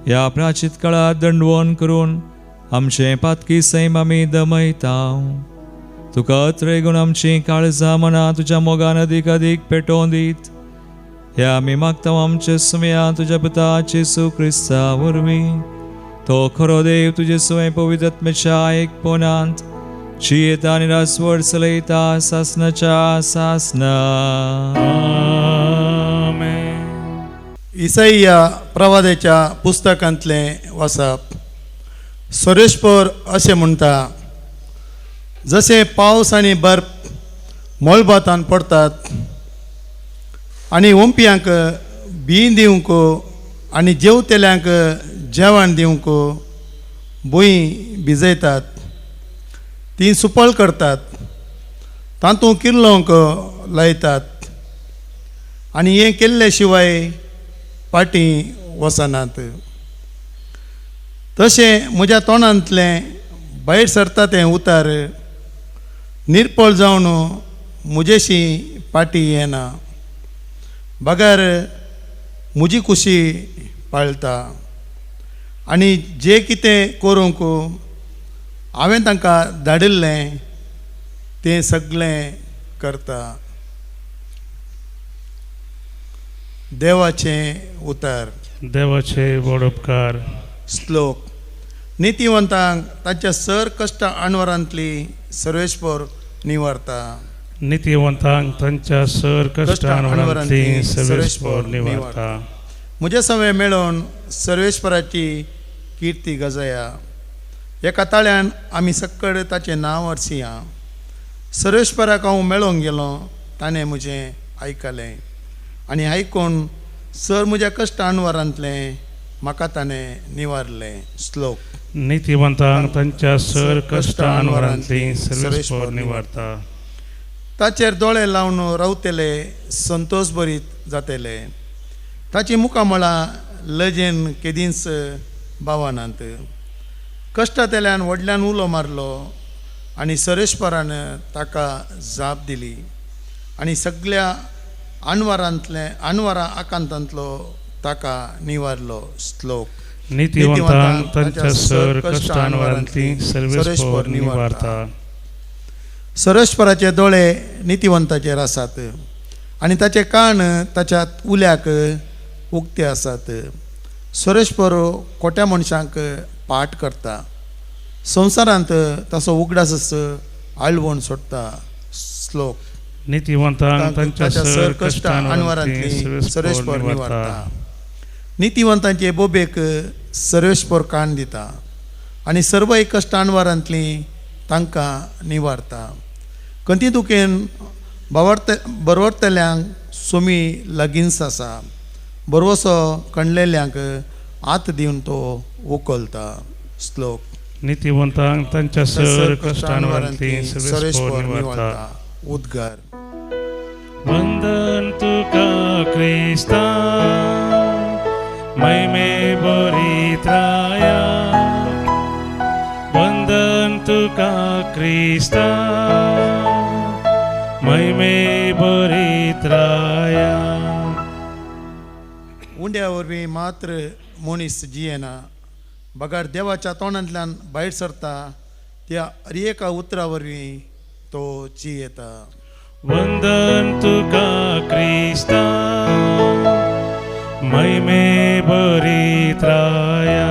Speaker 1: ह्या प्राचीत काळात दंडवण करून आमचे पातकी सैम आमी दमयता. तुका त्रैगुण आमची काळजां मनां तुज्या मोगान अदीक अदीक पेटोवन दीत. हे आमी मागता आमचे सुम्या तुज्या पुता जेजू क्रिस्ता वरवीं. तो खरो देव तुजे सुवें पवित्र आत्म्याच्या एकपणांत जियेता आनी रासवड चलयता सासनाच्या सासना.
Speaker 6: इसाइया प्रवादाच्या पुस्तकांतलें वाचप. सुरेशपर अशें म्हणटा, जशें पावस आनी बर्फ मळबातान पडटात आनी ओंपयांक बी दिवंक आनी जेवतेल्यांक जेवण दिवंक भुंय भिजयतात, ती सुपळ करतात, तातूंत किर्लोवंक लायतात आनी हें केल्ले शिवाय पाटी वचनात. तशें म्हज्या तोंडांतलें भायर सरता तें उतार निर्पळ जावन म्हजेशी पाटी येना. बगार म्हजी कुशी पाळटा आनी जें कितें करूंक हांवें तांकां धाडिल्लें तें सगळें करता. देवाचें उतार.
Speaker 2: देवाचे व्हड उपकार.
Speaker 6: श्लोक. नितीवंतांक तांच्या सर कश्ट आडवरांतली सर्वेश्वर निवारता.
Speaker 2: नितीवंतांक तांच्या सर कश्टांवरांतली सर्वेस्पर निवारता.
Speaker 6: म्हजे सवे मेळोवन सर्वेश्वराची किर्ती गजया. एका ताळ्यान आमी सक्कड ताचें नांव अर्सिया. सर्वेश्वराक हांव मेळोंक गेलो, ताणें म्हजें आयकलें आनी आयकून सर म्हज्या कश्ट आडवरांतलें म्हाका ताणें निवारलें. श्लोक.
Speaker 2: नितीवंतांक तांच्या सर कश्टांवरांतली सर्वेस्पर निवारता.
Speaker 6: ताचेर दोळे लावन रावतले संतोश भरीत जातले. ताची मुखामळां लजेन केदींच भावनांत. कश्टांतल्यान व्हडल्यान उलो मारलो आनी सर्वेश्वरान ताका जाप दिली आनी सगळ्या आडवरां आकांतांतलो ताका निवारलो. श्लोक.
Speaker 2: नितीवंतांक तांच्या सर कश्टांवरांतली सर्वेस्पर निवारता.
Speaker 6: सर्वेश्वराचे दोळे नितीवंताचेर आसात आनी ताचे कान ताच्या उल्याक उक्ते आसात. सर्वेश्वर खोट्या मनशांक पाट करता. संवसारांत ताचो उगडास आळवून सोडटा. श्लोक.
Speaker 2: नितीवंतांक तांच्या सर
Speaker 6: आडवरांतली सर्वेश्वर निवारता. नितीवंतांचे बोबेक सर्वेश्वर कान दिता आनी सर्व कश्ट आडवरांतली तांकां निवारता. कंती दुखेन बरवरतल्यांक सोमी लागींच आसा. बरवसो कणलेल्यांक आत दिवन तो उखलता. श्लोक.
Speaker 2: नितीवंतांक तांच्या सर कश्टांवरांतली सर्वेस्पर निवारता.
Speaker 6: उद्गार.
Speaker 2: वंदन तुका क्रिस्ता, महिमे बरीत राया. वंदन तुका क्रिस्ता, महिमे बरीत राया.
Speaker 6: उंड्या वरवीं मात्र मनीस जियेना. बगार देवाच्या तोंडांतल्यान भायर सरता त्या एका उतरा वरवीं तो जियेता.
Speaker 2: वंदन तुका क्रिस्ता, महिमे बरीत राया.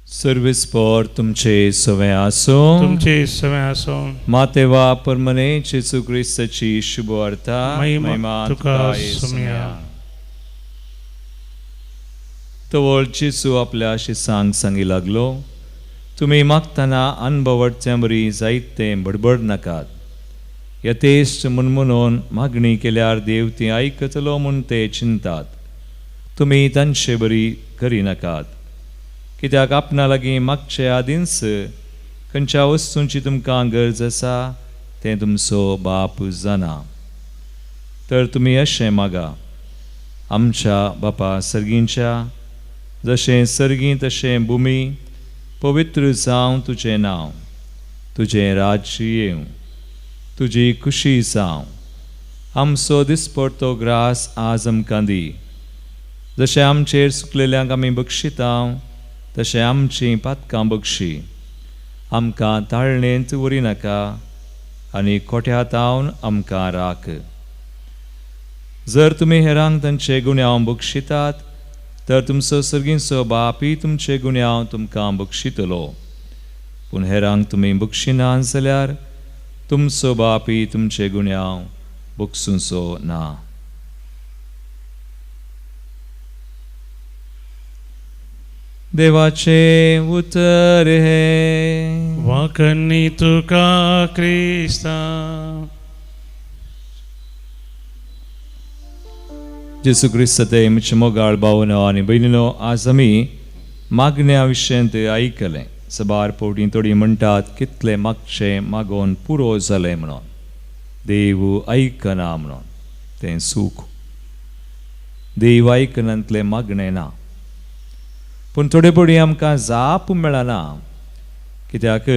Speaker 1: सर्वेस्पर तुमचे सवे आसो.
Speaker 2: तुमचे सवे आसो.
Speaker 1: मातेवा परमने जेजू क्रिस्ताची शुभ वार्ता
Speaker 2: महिमा तुका सुम्या.
Speaker 1: तवळ जेजू आपल्या शिसांक सांगी लागलो, तुमी मागतना अनभवडच्या बरी जायते बडबड नाकात. यथेश्ट म्हणून मागणी केल्यार देव ती आयकतलो म्हूण ते चिंतात. तुमी तांचे बरी करी नाकात. कित्याक आपणा लागीं मागचे आदींच खंयच्या वस्तूंची तुमकां गरज आसा तें तुमचो बाप जाणा. तर तुमी अशें मागा. आमच्या बापा सर्गींच्या, जशें सर्गी तशें भुमी, पवित्र जावं तुजें नांव. तुजें राज्य येवं. तुजी खुशी जावं. आमचो दिसपडटो ग्रास आज आमकां दी. जशें आमचेर सुकलेल्यांक आमी बक्षिता तशें आमचीं पातकां बक्षी. आमकां ताळणेंत व्हरी नाका आनी खोट्यात आवन आमकां राख. जर तुमी हेरांक तांचे गुन्यांव बक्षितात तर तुमचो सर्गीचो बापूय तुमचे गुन्यांव तुमकां बक्षितलो. पूण हेरांक तुमी बक्षिनात जाल्यार तुमचो बापी तुमचे गुण्याव बुकसूंचो ना. देवाचे उतर हे
Speaker 2: वाकणी तुका क्रिस्ता.
Speaker 1: जेसू क्रिस्ताते म्हजे मोगाळ भावनो आनी भयणीनो, आज आमी मागण्या विशयें आयकलें. सबार पोवटी थोडी म्हणटात कितले मागचे मागोन पुरो जालें म्हणून. देव आयकना म्हणून तें सूख. देव आयकनातलें मागणें ना. पूण थोडे पडी आमकां जाप मेळना. कित्याक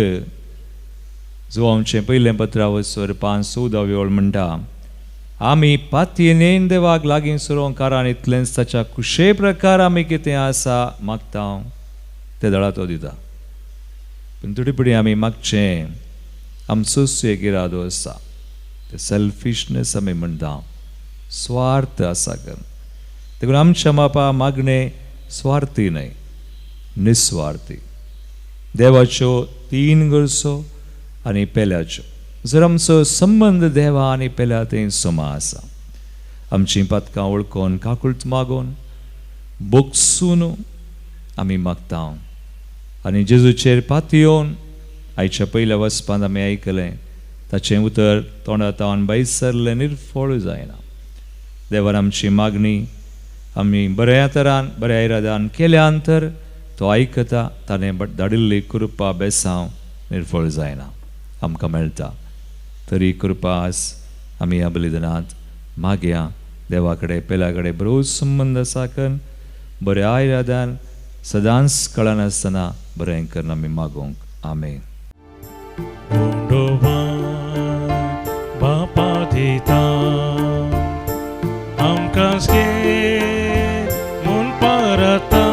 Speaker 1: जो आमचें पयलें पत्रावसर 5:14 म्हणटा, आमी पातयेन देवाक लागीं सुरो कारण इतलेंच ताच्या कुशे प्रकार आमी कितें आसा मागता ते दळा तो दिता. पूण थोडी पडी आमी मागचें आमचोच एक इरादो आसा. ते सेल्फिशनेस आमी म्हणटा, स्वार्थ आसा कर. देखून आमच्या बापा मागणें स्वार्थी न्हय, निस्वार्थी. देवाच्यो 3 गरजो आनी पेल्याच्यो. जर आमचो संबंद देवा आनी पेल्या थंय समा आसा, आमचीं पातकां वळखोन काकुळट मागोन बोगसून आमी मागता. आनी जेजूचेर पातयेवन आयच्या पयल्या वचपांत आमी आयकलें, ताचें उतर तोंडांतल्यान भायर सरलें निर्फळ जायना. देवान आमची मागणी आमी बऱ्या तरान बऱ्या इराद्यान केल्यानंतर तो आयकता. ताणें धाडिल्ली कृपा बेसांव निर्फळ जायना, आमकां मेळटा. तरी कृपास आमी ह्या बलिदानांत मागया. देवा कडेन पेल्या कडेन बरो संबंद साकन बऱ्या इराद्यान सदांच कळनासतना बरें करून आमी मागोंक. आमेन.
Speaker 2: बापा दिता आमकां घे म्हूण परता.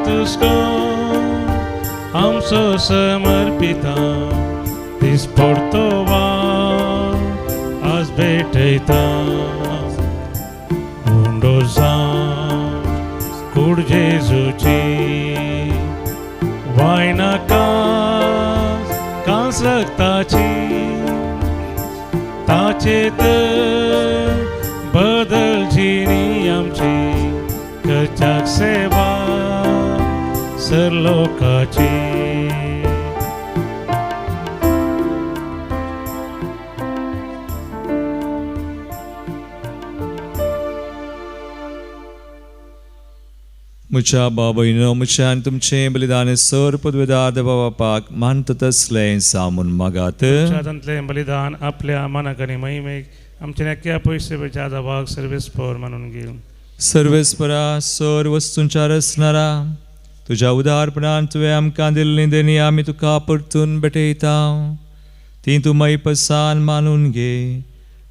Speaker 2: तुस्को आमचो समर्पिता. दिसपडतो आज भेटयता. उंडो कूड जेजूची वायना कांस रक्ताची. ताचेत बदलची आमची करच्याक सेवा सर लोकाची.
Speaker 1: म्हज्या बाबयनो, म्हज्यान तुमचें बलिदान सर पदवेदार देवा बापाक मानता तसलें सामून मागात.
Speaker 2: तुमच्यातलें बलिदान आपल्या मनाक आनी महिमेक आमच्या नेक्या पयशे भाग सर्वेस्पर म्हणून घेवन.
Speaker 1: सर्वेस्परा सर वस्तूंच्या रचणारा तुज्या उदारपणान तुवें आमकां दिल्लीं देणी आमी तुका परतून भेटयता. ती तूं मैपसान मानून घे.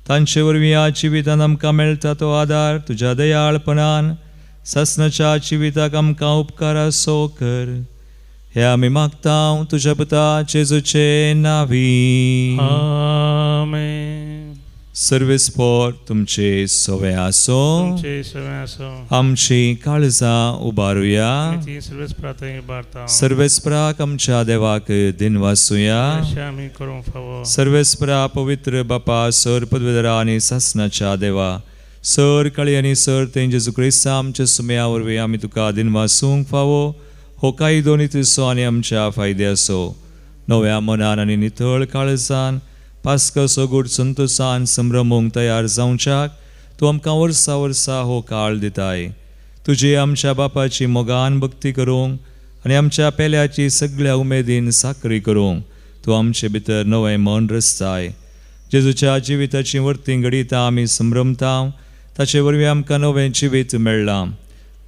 Speaker 1: तांचे वरवीं ह्या जिवितान आमकां मेळटा तो आदार तुज्या दयाळपणान ससनाच्या जिविताक आमकां उपकारा सो कर. हे आमी मागता तुज्या पुता जेजूचे नांवी.
Speaker 2: आमेन.
Speaker 1: सर्वेस्पर तुमचे सवे आसो.
Speaker 2: तुमचे सवे आसो.
Speaker 1: आमची काळजां उबारुया.
Speaker 2: ती सर्वेस्परांतय उबारता.
Speaker 1: सर्वेस्पराक आमच्या देवाक दिनवासुया.
Speaker 2: आमी करूंक फावो.
Speaker 1: सर्वेस्परा पवित्र बापा सर पदवेदारा आनी सासनाच्या देवा सर काळी आनी सर ते जेजू क्रिस्त आमच्या सुमया वरवीं आमी तुका दिनवासूंक फावो. हो कायदो नितळसो आनी आमच्या फायद्याचो. नव्या मनान आनी नितळ काळजान पास्काचो गोड संतोशान संभ्रमूंक तयार जावच्याक तूं आमकां वर्सा वर्सा हो काळ दिताय. तुजी आमच्या बापाची मोगान भक्ती करूंक आनी आमच्या पेल्याची सगळ्या उमेदीन साकरी करूंक तूं आमचे भितर नवें मन रचताय. जेजूच्या जिविताची वर्ती घडिता आमी संभ्रमता. ताचे वरवीं आमकां नवें जिवीत मेळ्ळां.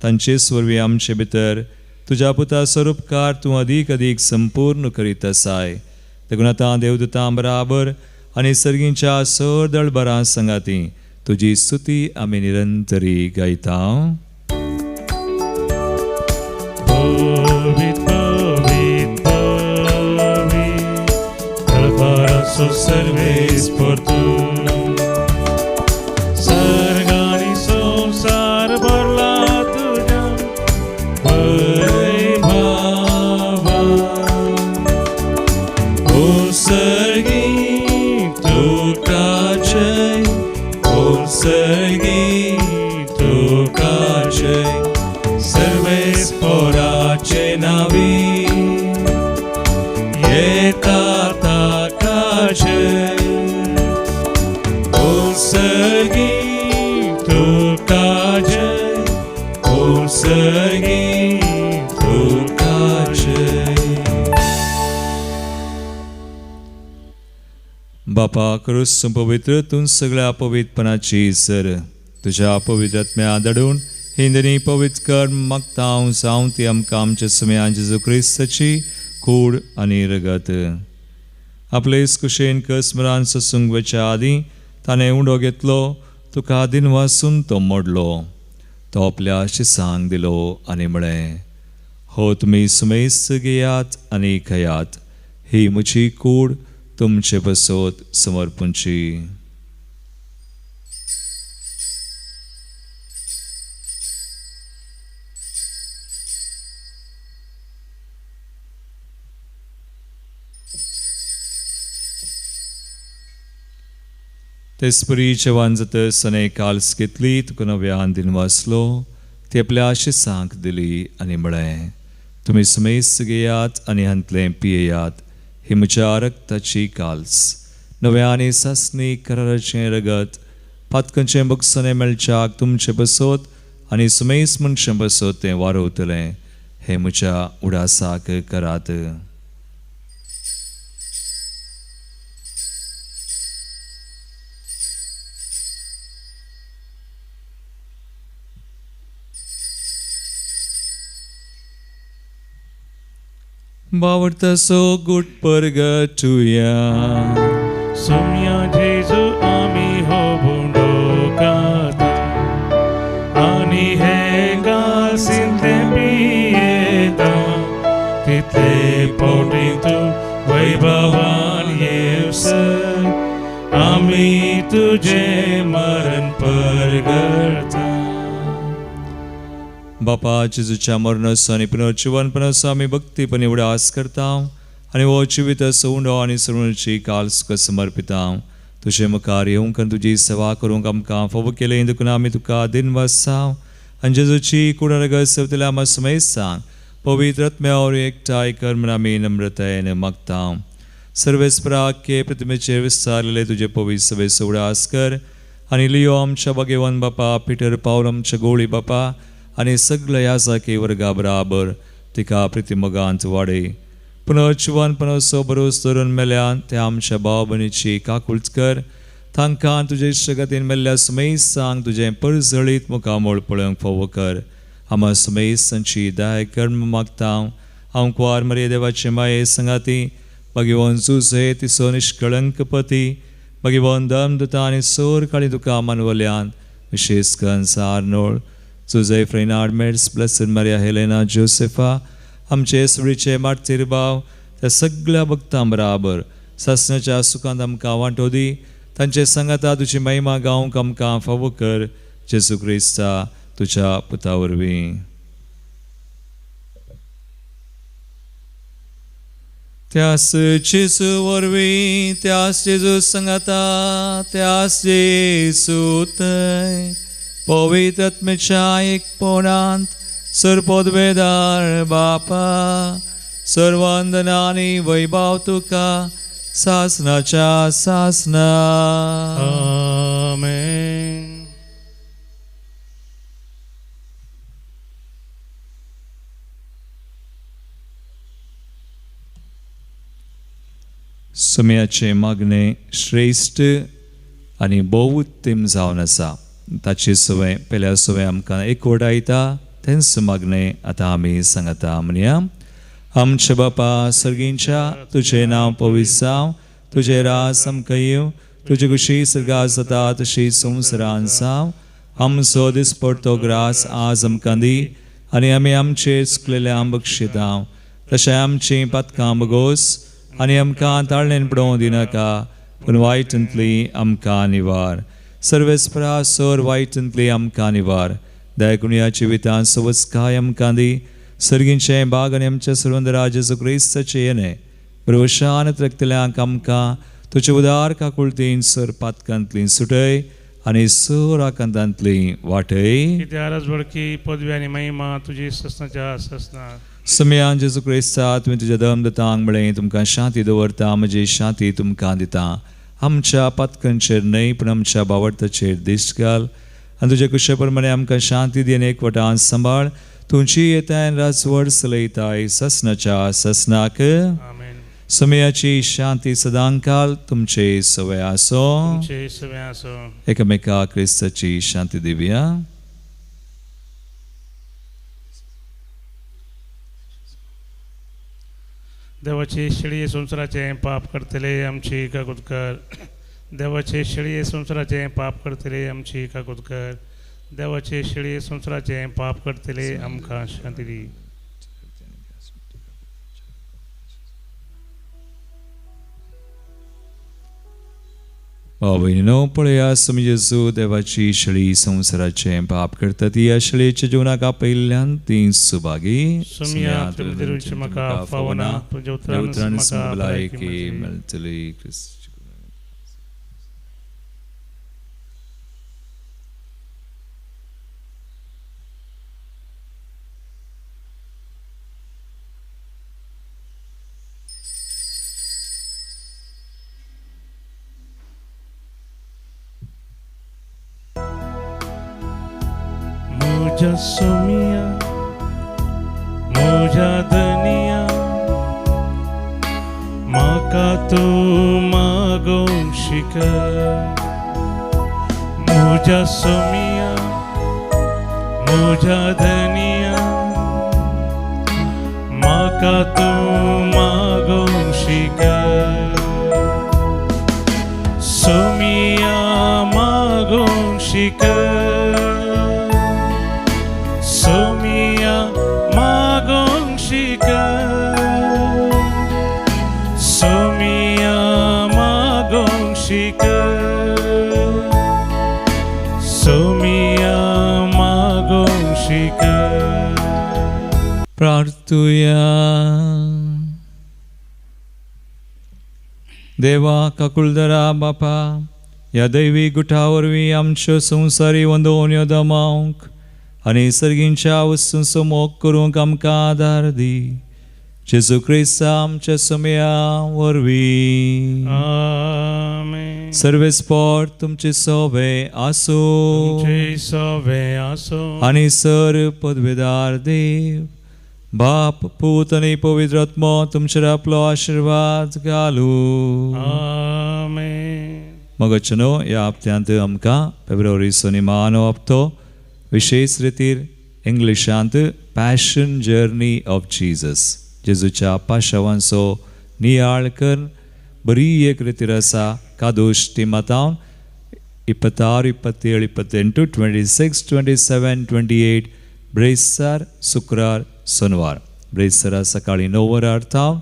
Speaker 1: तांचेच वरवीं आमचे भितर तुज्या पुता स्वरूपकार तूं अदीक अदीक संपूर्ण करीत आसाय. देखून आतां देवदूतां बराबर आनी सर्गींच्या सर दळबरां संगाती तुजी स्तुती आमी निरंतरी गायता.
Speaker 2: सर्वेस्पर सर्गानी संसार भरला तुझ्या वैभवा.
Speaker 1: सर्वेस्पराचे नावी येता ताका जय ओसर्गी तुका जय ओसर्गी तुका जय. बापा करूस पवित्र तूं सगळ्या पवित्रपणाची सर तुझ्या पवित्रात्म्या दडून हिंदनी पवित्र कर मागतां जावं ती आमकां आमच्या समेयान जेजू क्रिस्ताची कूड आनी रगत. आपलेच कुशेन कसमरान ससूंक वच्या आदीं ताणें उंडो घेतलो तुका दिन वासून तो मोडलो तो आपल्या शिसांक दिलो आनी म्हळें हो तुमी सुमेस घेयात आनी खयात ही म्हजी कूड तुमचे बसोत समर्पूंची. तेसपरी जेवण जातस अनेक काल्स घेतली तुका नव्यान दिन वाचलो ती आपल्या शिसांक दिली आनी म्हळें तुमी सुमेस घेयात आनी हांतलें पियेयात ही म्हज्या रक्ताची काल्स नव्यानी सासणी कराराचें रगत पातकांचें बगसणें मेळच्याक तुमचें बसोत आनी सुमेस मनशें बसोत तें वारोवतलें हे म्हज्या उडासाक करात. बावडतासो गुट परगटुया
Speaker 2: सोम्या जेजू आमी हो बुंडो काता आनी हे गालसीन ते पियेता तितले पोटी तू वैभवान येवसर आमी तुझे मरण परगटता.
Speaker 1: बापा जेजूच्या मरणाचो आनी पुनर्जीवनपणाचो आमी भक्तीपणी उडास करता आनी हो जिवीत उंडो आनी सरुणची काल्स तुका समर्पिता. तुजे मुखार येवंक आनी तुजी सेवा करूंक आमकां फावो केलें देखून आमी तुका दिन वासाव आनी जेजूची कुडरगत सेवतल्या आमा सुमेस सांग पवित्र आत्म्यावर एकठांय कर म्हूण आमी नम्रतायेन मागता. सर्वेस्पराके प्रतिमेचेर विस्तारलेले तुजे पवित्र सभेचो उडास कर आनी लियो आमच्या भगवान बापा पिटर पावल आमच्या गोळी बापा आनी सगळ्या यासाके वर्गा बराबर तिका प्रतिमगांत वाडय. पुनर्जीवनपणाचो बरोस धरून मेल्यान ते आमच्या भाव भयणीची काकुळट कर तांकां तुजे इश्टगतीन मेल्ल्या सुमेस सांग तुजें परजळीत मुखामोळ पळोवंक फावो कर. आमा सुमेसांची दाय कर मागता. हांव कुंवार मरिये देवाचे माये संगाती भगवान जुजे तिचो निश्कळंक पती भगवान धर्मदूता आनी सोर काळी तुका मानवल्यान विशेष करून सारनोळ Joseph Reynard Metz, Blessed Maria Helena Josepha, आमचे सुरीचे मार्तीर भाव त्या सगळ्या भक्तां बराबर सासणाच्या सुखांत आमकां वांटो दी तांचे संगता तुजी महिमा गावंक आमकां फावो कर जेजू क्रिस्ता तुज्या पुता वरवीं. त्यास जेजू वरवीं त्यास जेजू संगता त्यास जेजू थंय पवित्र आत्म्याच्या एकपणांत सरपदवेदार बापा सर्वंदना आनी वैभव तुका सासणाच्या सासना.
Speaker 2: आमेन.
Speaker 1: सुमयाचे मागणे श्रेष्ठ आनी भोव उत्तम जावन आसा ताची सवय पयल्या सवय आमकां एकवटायता तेंच मागणे आतां आमी सांगता म्हणया. आमचे बापा सर्गींच्या तुजें नांव पवित्र जावं तुजें राज आमकां येवं तुजी कुशी सर्गास जाता तशी संवसारांत जावं. आमचो दिसपडटो ग्रास आज आमकां दी आनी आमी आमचेर चुकलेल्यांक बक्षिता तशें आमची पातकां बगोस आनी आमकां ताळणेन पडोवं दिनाका पूण वायटांतली आमकां निवार. सर्वेस्परा सोर वायटांतली आमकां निवार. दयाकुणया जिवितांत सवस्काय आमकां दी सर्गींचे बाग आनी आमच्या सर्वंदरा जेजू क्रिस्ताचे येणे प्रवशान रक्तल्यांक आमकां तुजे उदार काकुळतीन सर पातकांतली सुटय आनी सोराकांतांतली वाटय
Speaker 2: किती आरज बडकी पदवी आणि महिमा तुझी ससनाच्या ससना
Speaker 1: समयान जेजू क्रिस्ता तुवें तुज्या दम दितांक म्हळें तुमकां शांती दवरता म्हजी शांती तुमकां दिता आमच्या पतकांचेर न्हय पूण आमच्या बावडताचेर दिश्ट घाल आनी तुजे कुशे प्रमाणे आमकां शांती दी आनी एकवटान सांबाळ तुमची येताय राजवड चलयताय ससनाच्या ससनाक
Speaker 2: आमेन
Speaker 1: समयाची शांती सदांकाल तुमचे सवय आसो
Speaker 2: तुमचे सगळे असो
Speaker 1: एकामेका क्रिस्ताची शांती दिवया
Speaker 2: देवाचे शेळये संसाराचे पाप करतले आमची काकूत कर देवाचे शेळये संसाराचे पाप करतले आमची काकूत कर देवाचे शेळये संसाराचे पाप करतले आमकां शांती दी
Speaker 1: भावयनो पळया समी जेजू देवाची शेळी संसाराचे पाप करता ती या शेळयेच्या जिवनाक आपयल्ल्यान ती सुभागी
Speaker 2: सुमिया तुमचे म्हाका फावना तुझ्या उतरान म्हाका
Speaker 1: भलायकी मेळटली क्रिस्त
Speaker 2: मुझा सुमिया मुझा धनिया म्हाका तूं मागोंक शिकय मुझा सुमिया मुझा धनिया म्हाका तूं मागोंक शिकय सुमिया मागोंक शिकय सोमिया मागोंक शिकय सोमिया मागोंक शिकय सोमिया मागोंक शिकय
Speaker 1: प्रार्थुया देवा काकुलदरा बापा ह्या दैवी गुठा वरवीं आमच्यो संवसारी वंदोवण्यो दमावंक आनी सर्गींच्या वस्तूंचो मोग करूंक आमकां आदार दी जेजू क्रिस्त आमच्या समया वरवीं
Speaker 2: आमेन
Speaker 1: सर्वेस्पोट तुमचे सोबे आसो
Speaker 2: तुमचे सवे आसो
Speaker 1: आनी सर पदवेदार देव बाप पूत आनी पवित्र आत्मो तुमचेर आपलो आशिर्वाद घालू
Speaker 2: आमेन
Speaker 1: मगचनो ह्या हप्त्यांत आमकां फेब्रुवारी निमाणो हप्तो विशेष रितीर इंग्लिशांत पॅशन जर्नी ऑफ जीजस जेजूच्या पाशवांचो नियाळ कर बरी एक रितीर आसा कादोश तिमातावन 26, 27, 28, 26, 27, 28 ब्रेस्तार शुक्रार सोनवार ब्रेस्तारा सकाळी 9 वरां अर्थावन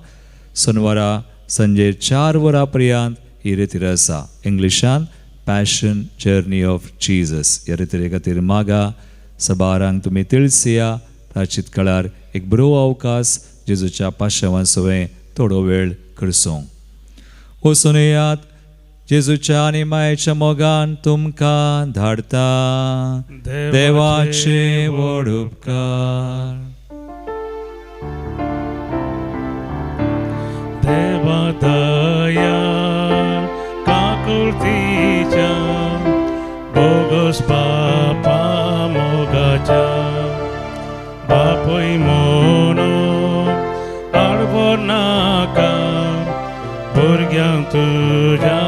Speaker 1: सोनवारा संजे 4 वरां पर्यंत ही रितीर आसा इंग्लिशान पॅशन जर्नी ऑफ जीजस ह्या रितीरे खातीर मागा सबारांक तुमी तिळसिया प्राचीत काळार एक बरो अवकाश जेजूच्या पाशवांसोवें थोडो वेळ करसोंक वचून येयात जेजूच्या आनी मायेच्या मोगान तुमकां धाडटा देवाचे व्हड उपकार
Speaker 2: देवा दया काकुळतीच्या बोगस पापा मोगाच्या बापय मोनो आडवो नाका भुरग्यांक तुज्या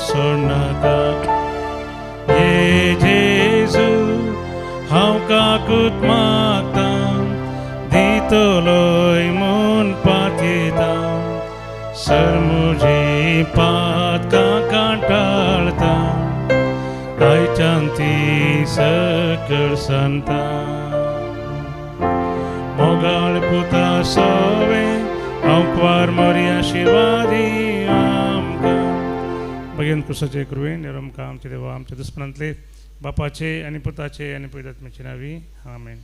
Speaker 2: सोडनाका ये जेजू हांव काकूत मागता दितलोय म्हूण पातयता सर मुजी पातकां कांटाळता आयच्यान ती सकळ सांता मोगाळ पुता सोवे हांव मोरी आशिर्वादी आमकां भगेन कुसाचे कृपेन आमकां आमचे देवा आमच्या दुस्मनांतले बापाचे आनी पुताचे आनी पवित्र आत्म्याचे नांवी आमेन